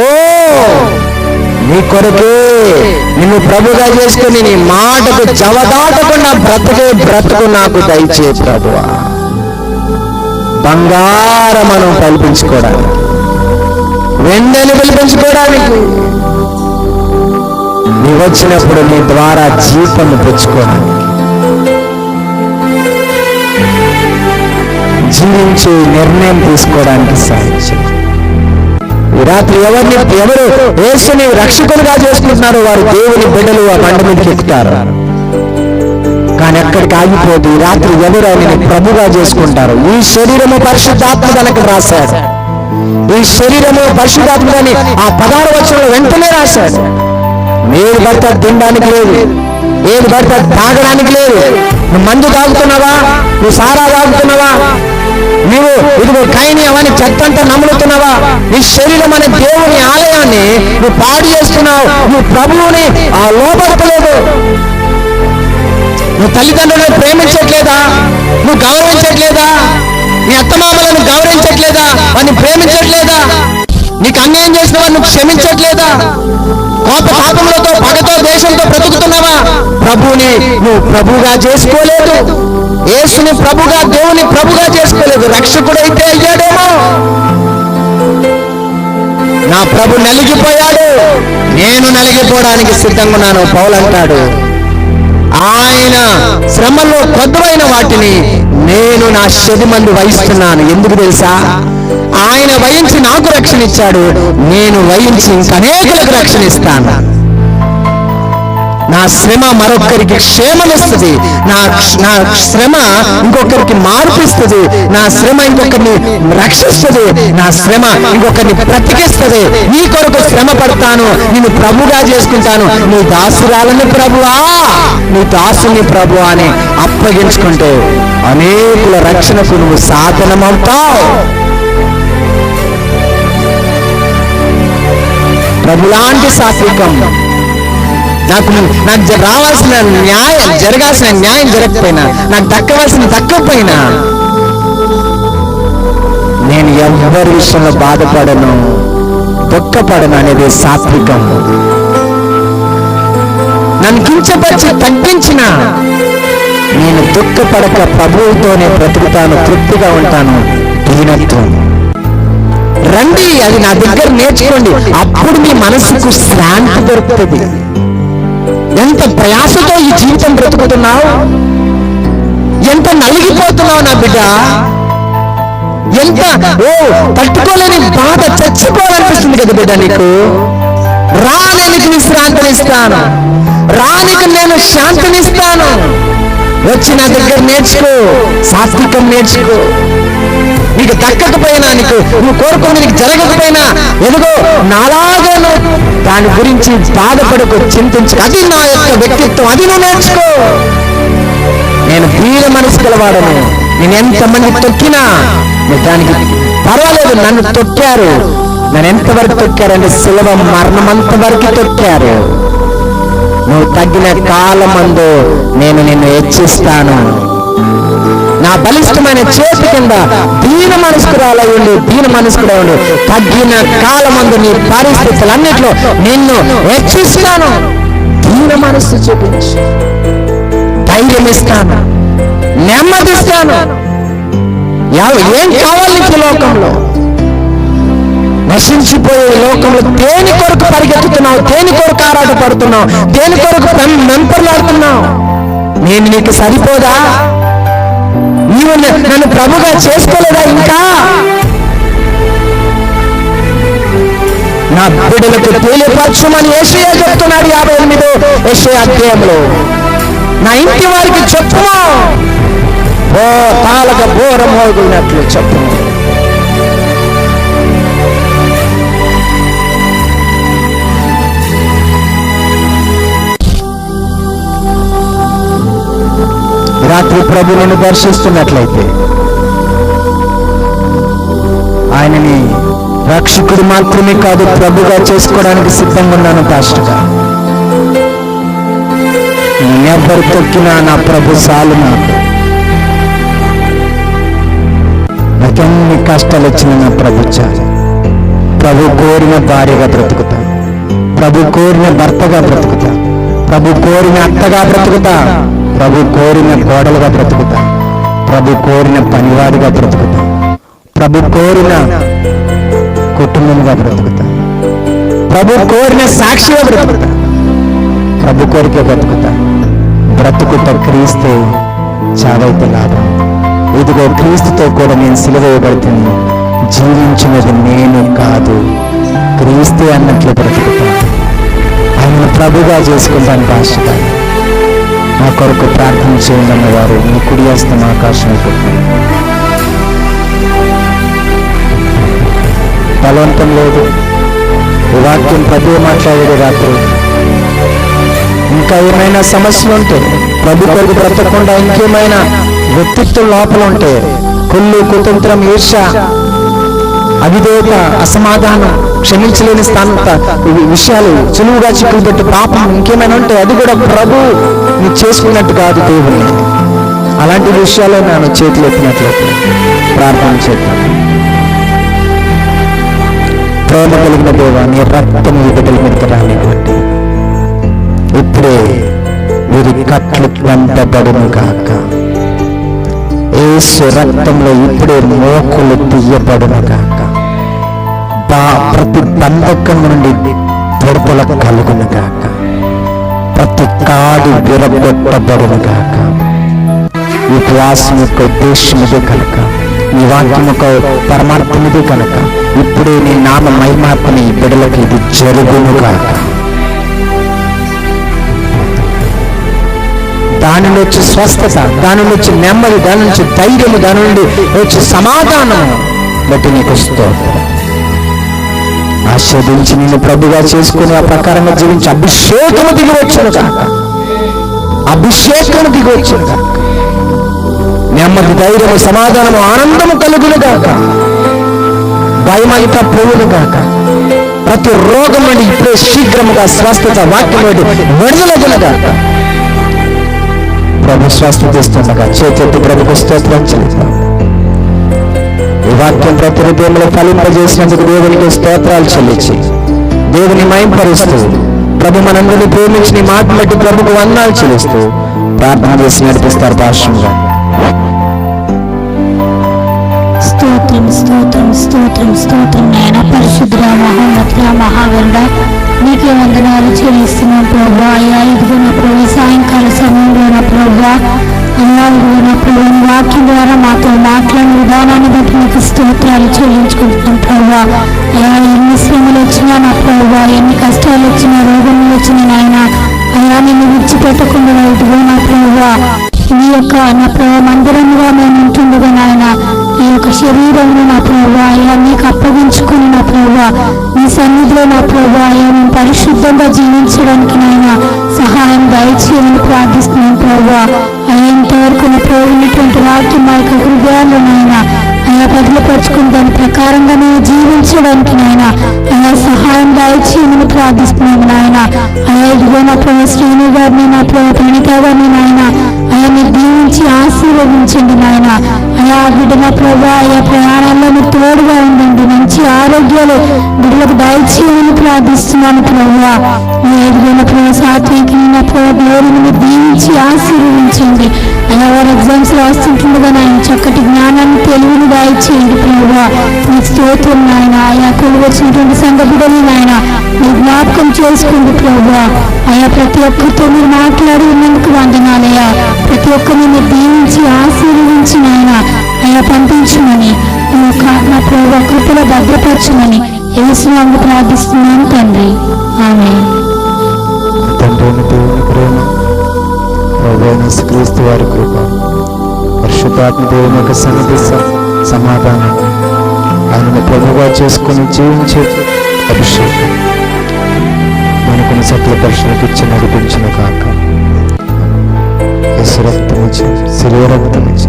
ఓ నీ కొరకే నిన్ను ప్రభుగా చేసుకుని నీ మాటకు జవదాటకుండా బ్రతుకు నాకు దయచే ప్రభువా. బంగారమను కల్పించుకోవడానికి, వెండిని పిలిపించుకోవడానికి, నీ వచ్చినప్పుడు నీ ద్వారా జీతం పుచ్చుకోవడానికి, జీవించే నిర్ణయం తీసుకోవడానికి సాధించు. ఈ రాత్రి ఎవరు యేసుని రక్షకులుగా చేసుకుంటున్నారో వారు దేవుని బిడ్డలు ఆ బండ మీదకి ఎక్కుతారు. కానీ ఎక్కడికి ఆగిపోదు. ఈ రాత్రి ఎవరు ఆయనని ప్రభుగా చేసుకుంటారు. ఈ శరీరము పరిశుద్ధాత్మ తనకు రాశాడు. ఈ శరీరము పరిశుద్ధాత్మని ఆ 16వ వచనంలో వెంటనే రాశాడు. ఏది భర్త తినడానికి లేదు, ఏది భర్త తాగడానికి లేదు. నువ్వు మందు తాగుతున్నావా, నువ్వు సారా తాగుతున్నావా, నీవు ఇదిగో కైని అవన్నీ చెత్తంతా నమ్ములుతున్నావా, నీ శరీరం అనే దేవుని ఆలయాన్ని నువ్వు పాడు చేస్తున్నావు. నువ్వు ప్రభువుని లోపడతలేదు. నువ్వు తల్లిదండ్రులను ప్రేమించట్లేదా, నువ్వు గౌరవించట్లేదా, నీ అత్తమామలను గౌరవించట్లేదా, వాడిని ప్రేమించట్లేదా, నీకు అన్యాయం చేసిన వాడిని నువ్వు క్షమించట్లేదా, కోపంలో పగతో దేశంతో బ్రతుకుతున్నావా, ప్రభువుని నువ్వు ప్రభుగా చేసుకోలేదు, యేసుని ప్రభుగా, దేవుని ప్రభుగా చేసుకోలేదు. రక్షకుడైతే అయ్యాడేమో. నా ప్రభు నలిగిపోయాడు, నేను నలిగిపోవడానికి సిద్ధంగా ఉన్నాను పౌలు అంటాడు. ఆయన శ్రమలో కొద్దువైన వాటిని నేను నా శరీరమందు వహిస్తున్నాను. ఎందుకు తెలుసా? ఆయన వహించి నాకు రక్షణ ఇచ్చాడు, నేను వహించి ఇంకనేకులకు రక్షణ ఇస్తాను. నా శ్రమ మరొకరికి క్షేమమిస్తుంది, నా శ్రమ ఇంకొకరికి మార్పిస్తుంది, నా శ్రమ ఇంకొకరిని రక్షిస్తుంది, నా శ్రమ ఇంకొకరిని బ్రతికిస్తుంది. నీ కొరకు శ్రమ పడతాను, నేను ప్రభుగా చేసుకుంటాను. నీ దాసురాలని ప్రభువా, నీ దాసుని ప్రభువా అని అప్పగించుకుంటే అనేకుల రక్షణకు నువ్వు సాధనమవుతావు. ప్రభులాంటి సాత్వికం నాకు రావాల్సిన న్యాయం, జరగాల్సిన న్యాయం జరగకపోయినా, నాకు దక్కవలసిన దక్కకపోయినా నేను ఎవరి విషయంలో బాధపడను, దుఃఖపడను అనేది సాత్వికం. నన్ను కించపరిచి తగ్గించిన నేను దుఃఖపడక ప్రభువుతోనే బ్రతుకుతాను, తృప్తిగా ఉంటాను. దీనత్వం. రండి, అది నా దగ్గర నేర్చుకోండి. అప్పుడు మీ మనసుకు శాంతి దొరుకుతుంది. ఎంత ప్రయాసతో ఈ జీవితం బ్రతుకుతున్నావు, ఎంత నలిగిపోతున్నావు నా బిడ్డ, ఎంత తట్టుకోలేని బాధ, చచ్చిపోవాలనిపిస్తుంది కదా బిడ్డ నీకు. రా, నేను విశ్రాంతినిస్తాను, రా, నీకు నేను శాంతినిస్తాను. వచ్చి నా దగ్గర నేర్చుకో, సాత్వికం నేర్చుకో. నీకు దక్కకపోయినా, నువ్వు కోరుకుని నీకు జరగకపోయినా, ఎదుగో నాలాగాను దాని గురించి బాధపడకు, చింతించు. అది నా యొక్క వ్యక్తిత్వం, అది నువ్వు నేర్చుకో. నేను దీన మనసు గలవాడను. నేను ఎంతమంది తొక్కినా దానికి పర్వాలేదు. నన్ను తొక్కారు, నన్ను ఎంతవరకు తొక్కారంటే సులభ మరణమంత వరకు తొక్కారు. నువ్వు తగ్గిన కాలమందు నేను నిన్ను హెచ్చిస్తాను. నా బలిష్టమైన చేతి కింద దీన మనస్కురాలై ఉండు, దీన మనస్కుడై ఉండు. తగ్గిన కాలమందు నీ పరిస్థితులన్నిట్లో నిన్ను హెచ్చిస్తాను. దీన మనస్సు చూపించి ధైర్యం ఇస్తాను, నెమ్మదిస్తాను. ఏం కావాలి నీకు లోకంలో? నశించిపోయే లోకంలో దేని కొరకు పరిగెత్తుతున్నావు, దేని కొరకు ఆరాటపడుతున్నావు, దేని కొరకు మెంపర్లాడుతున్నావు? నేను నీకు సరిపోదా? నీవు నన్ను ప్రభుగా చేసుకోలేదా? ఇంకా నా బిడ్డలకు తెలియపరచమని యేషయా చెప్తున్నాడు 58వ యేషయా అధ్యాయంలో. నా ఇంటి వారికి చెప్పుమా, ఓ తాళక బోర మోగినట్లు చెప్పు. రాత్రి ప్రభు నిన్ను దర్శిస్తున్నట్లయితే ఆయనని రక్షకుడు మాత్రమే కాదు, ప్రభుగా చేసుకోవడానికి సిద్ధంగా ఉన్నాను పాస్టర్గా. ఎవరు తొక్కినా నా ప్రభు చాలు. నాకెన్ని కష్టాలు వచ్చినా నా ప్రభు చాలు. ప్రభు కోరిన భార్యగా బ్రతుకుతా, ప్రభు కోరిన భర్తగా బ్రతుకుతా, ప్రభు కోరిన అత్తగా బ్రతుకుతా, ప్రభు కోరిన గోడలుగా బ్రతుకుతా, ప్రభు కోరిన పనివాడిగా బ్రతుకుతా, ప్రభు కోరిన కుటుంబంగా బ్రతుకుతా, ప్రభు కోరిన సాక్షిగా బ్రతుకుతా, ప్రభు కోరికే బ్రతుకుతా. బ్రతుకుట క్రీస్తే, చావైతే లాభం. ఇదిగో క్రీస్తుతో కూడా నేను సిలువ వేయబడుతుంది. జీవించినది నేను కాదు, క్రీస్తే అన్నట్లు బ్రతుకుతా. ఆయన ప్రభుగా చేసుకుంటాను పాస్టర్. నా కొరకు ప్రార్థన చేయండి అన్నవారు నీ కుడి హస్తం ఆకాశం పెట్టండి. బలవంతం లేదు. ఈ వాక్యం పదే మాట్లాడేది రాత్రి. ఇంకా ఏమైనా సమస్యలు ఉంటే, ప్రభు కొరకు బ్రతకకుండా ఇంకేమైనా వ్యక్తిత్వం లోపల ఉంటే, కుళ్ళు, కుతంత్రం, ఈర్ష్య, అవిధేయత, అసమాధానం, క్షమించలేని స్థానంత విషయాలు, సులువుగా చిక్కులుపెట్టు పాపం ఇంకేమైనా ఉంటే అది కూడా ప్రభు నువ్వు చేసుకున్నట్టు కాదు దేవుని. అలాంటి విషయాలే నన్ను చేతులు ఎత్తినట్లయితే ప్రార్థన చేద్దాం. ప్రేమ కలిగిన దేవా, నీ రక్తం ఈ బిడ్డల మీదకి రానివ్వండి. ఇప్పుడే
వీరి కట్లు పంపబడును గాక. యేసు రక్తంలో ఇప్పుడే మోకులు తీయబడును గాక. ప్రతి బంధకం నుండి విడుదల కలుగును గాక. ప్రతి కాడి విరగొట్టబడును గాక. ఈ ఉపవాసం యొక్క ఉద్దేశం ఇదే కనుక, నీ వాక్యం యొక్క పరమార్థం ఇదే కనుక, ఇప్పుడే నీ నామ మహిమాత్మని బిడ్డలకి ఇది జరుగును గాక. దాని నుంచి వచ్చి స్వస్థత, దాని నుంచి వచ్చి నెమ్మది, దాని నుంచి ధైర్యము, దాని నుండి వచ్చి సమాధానం బట్టి నీకు స్తోత్రం. ఆశీర్వదించి నిన్ను ప్రభుగా చేసుకుని ఆ ప్రకారంగా జీవించి అభిషేకము దిగివచ్చును కాక. అభిషేకము దిగివచ్చును కాక. నెమ్మది, ధైర్యము, సమాధానము, ఆనందము కలుగును గాక. భయమంతా పోవును గాక. ప్రతి రోగం నుండి ఇప్పుడే శీఘ్రముగా స్వస్థత వాక్యం విడుదలగును గాక. ప్రభు స్వస్థత ఇస్తుండగా చేతి ప్రభుకు స్తోత్రం చెల్లిద్దాం. ఈ వాక్యం ప్రతి హృదయంలో ఫలింపజేసినందుకు దేవునికి స్తోత్రాలు చెల్లించి దేవుని మహింపరుస్తూ ప్రభు మనందరినీ ప్రేమించి నీ మాట బట్టి ప్రభుకు వందనాలు చెల్లిస్తూ ప్రార్థన చేసి నడిపిస్తారు భాష్యంగా.
స్తోత్రం స్తోత్రం స్తోత్రం స్తోత్రం నాయన పరిశుద్ధ మహోన్నత మహాగరుడ నీకే వందనాలు చెల్లిస్తున్నాం ప్రభా. అయ్యా ఇదిగో నా ప్రభు సాయంకాల సమయంలో నా ప్రభా, అయ్యా ఇదిగో నా ప్రభు వాక్యం ద్వారా మాతో మాట్లాడిన విధానాన్ని బట్టి నీకు స్తోత్రాలు చెల్లించుకుంటున్నాం ప్రభా. అయ్యా ఎన్ని శ్రమలు వచ్చినా నా ప్రభా, ఎన్ని కష్టాలు వచ్చినా, రోగములు వచ్చినా నాయన, అయ్యా నిన్ను విడిచిపెట్టకుండా ఇదిగో నా ప్రభా, నీ యొక్క నా ప్రభు మందిరంగా మేము ఉంటుండగా నాయన, ఈ యొక్క శరీరంలో నా ప్రభా అయ్యా నీకు అప్పగించుకుని నా ప్రభా, నీ సన్నిధిలో నా ప్రభా అయ్యా మేము పరిశుద్ధంగా జీవించడానికి నాయన సహాయం దయచేయమని ప్రార్థిస్తున్నాను ప్రభా. అయ్యా ఇంతవరకు నా ప్రభుత్వ వాక్యం మా యొక్క హృదయాల్లో నాయన అయ్యా బదిలిపరుచుకుని దాని ప్రకారంగా నేను జీవించడానికి నాయన అయ్యా సహాయం దయచేయమని ప్రార్థిస్తున్నాను నాయన. అయ్యా ఇదిగో నా ప్రభు శ్రీను గారిని, నా ప్రభు ప్రణిత గారిని నాయన అయ్యా మీరు దీవించి ఆశీర్వదించండి నాయన. అయ్యా బిడ్డ నా ప్రభా అయ్యా ప్రయాణాల్లో మీరు తోడుగా ఉండండి, మంచి ఆరోగ్యాలు బిడ్డలకు దయచేయమని ప్రార్థిస్తున్నాను ప్రభా. ఎదుగున్న ప్రభు సాత్వికి నా ప్రభు దేవుడిని మీరు దీవించి ఆశీర్వదించండి. అయ్యా వారు ఎగ్జామ్స్ రాస్తుంటుండగా నాయన చక్కటి జ్ఞానాన్ని, తెలివిని దయచేయండి ప్రభా. మీకు స్తోత్రం నాయన. అయ్యా కొలు వచ్చినటువంటి సంఘ బిడ్డలు నాయన మీరు జ్ఞాపకం చేసుకోండి ప్రభా. అయ్యా ప్రతి ఒక్కరితో మీరు మాట్లాడి ఉన్నందుకు వందనాలయ్యా. ప్రతి ఒక్కరిని మీరు దీవించి ఆశీర్వదించి నాయన అయ్యా పంపించమని నా ప్రభు కృపలో భద్రపరచమని యేసునామములో ప్రార్థిస్తున్నాను తండ్రి, ఆమేన్.
తండ్రి దేవుని ప్రేమ, ప్రభువైన యేసుక్రీస్తు వారి కృప, పరిశుద్ధాత్మ దేవుని యొక్క సన్నిధి, సమాధానం, ఆయనను ప్రభుగా చేసుకుని జీవించే అభిషేకం మనకున్న సకల పరిశులకు ఇచ్చి నడిపించిన కాక. యేసు రక్తమిచ్చి, శరీర రక్తమిచ్చి,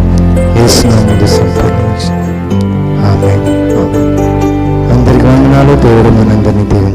యేసునామములో సంపూర్ణించి. ఆమేన్. అందరికి వందనాలు. దేవుడు మనందరినీ దీవించును.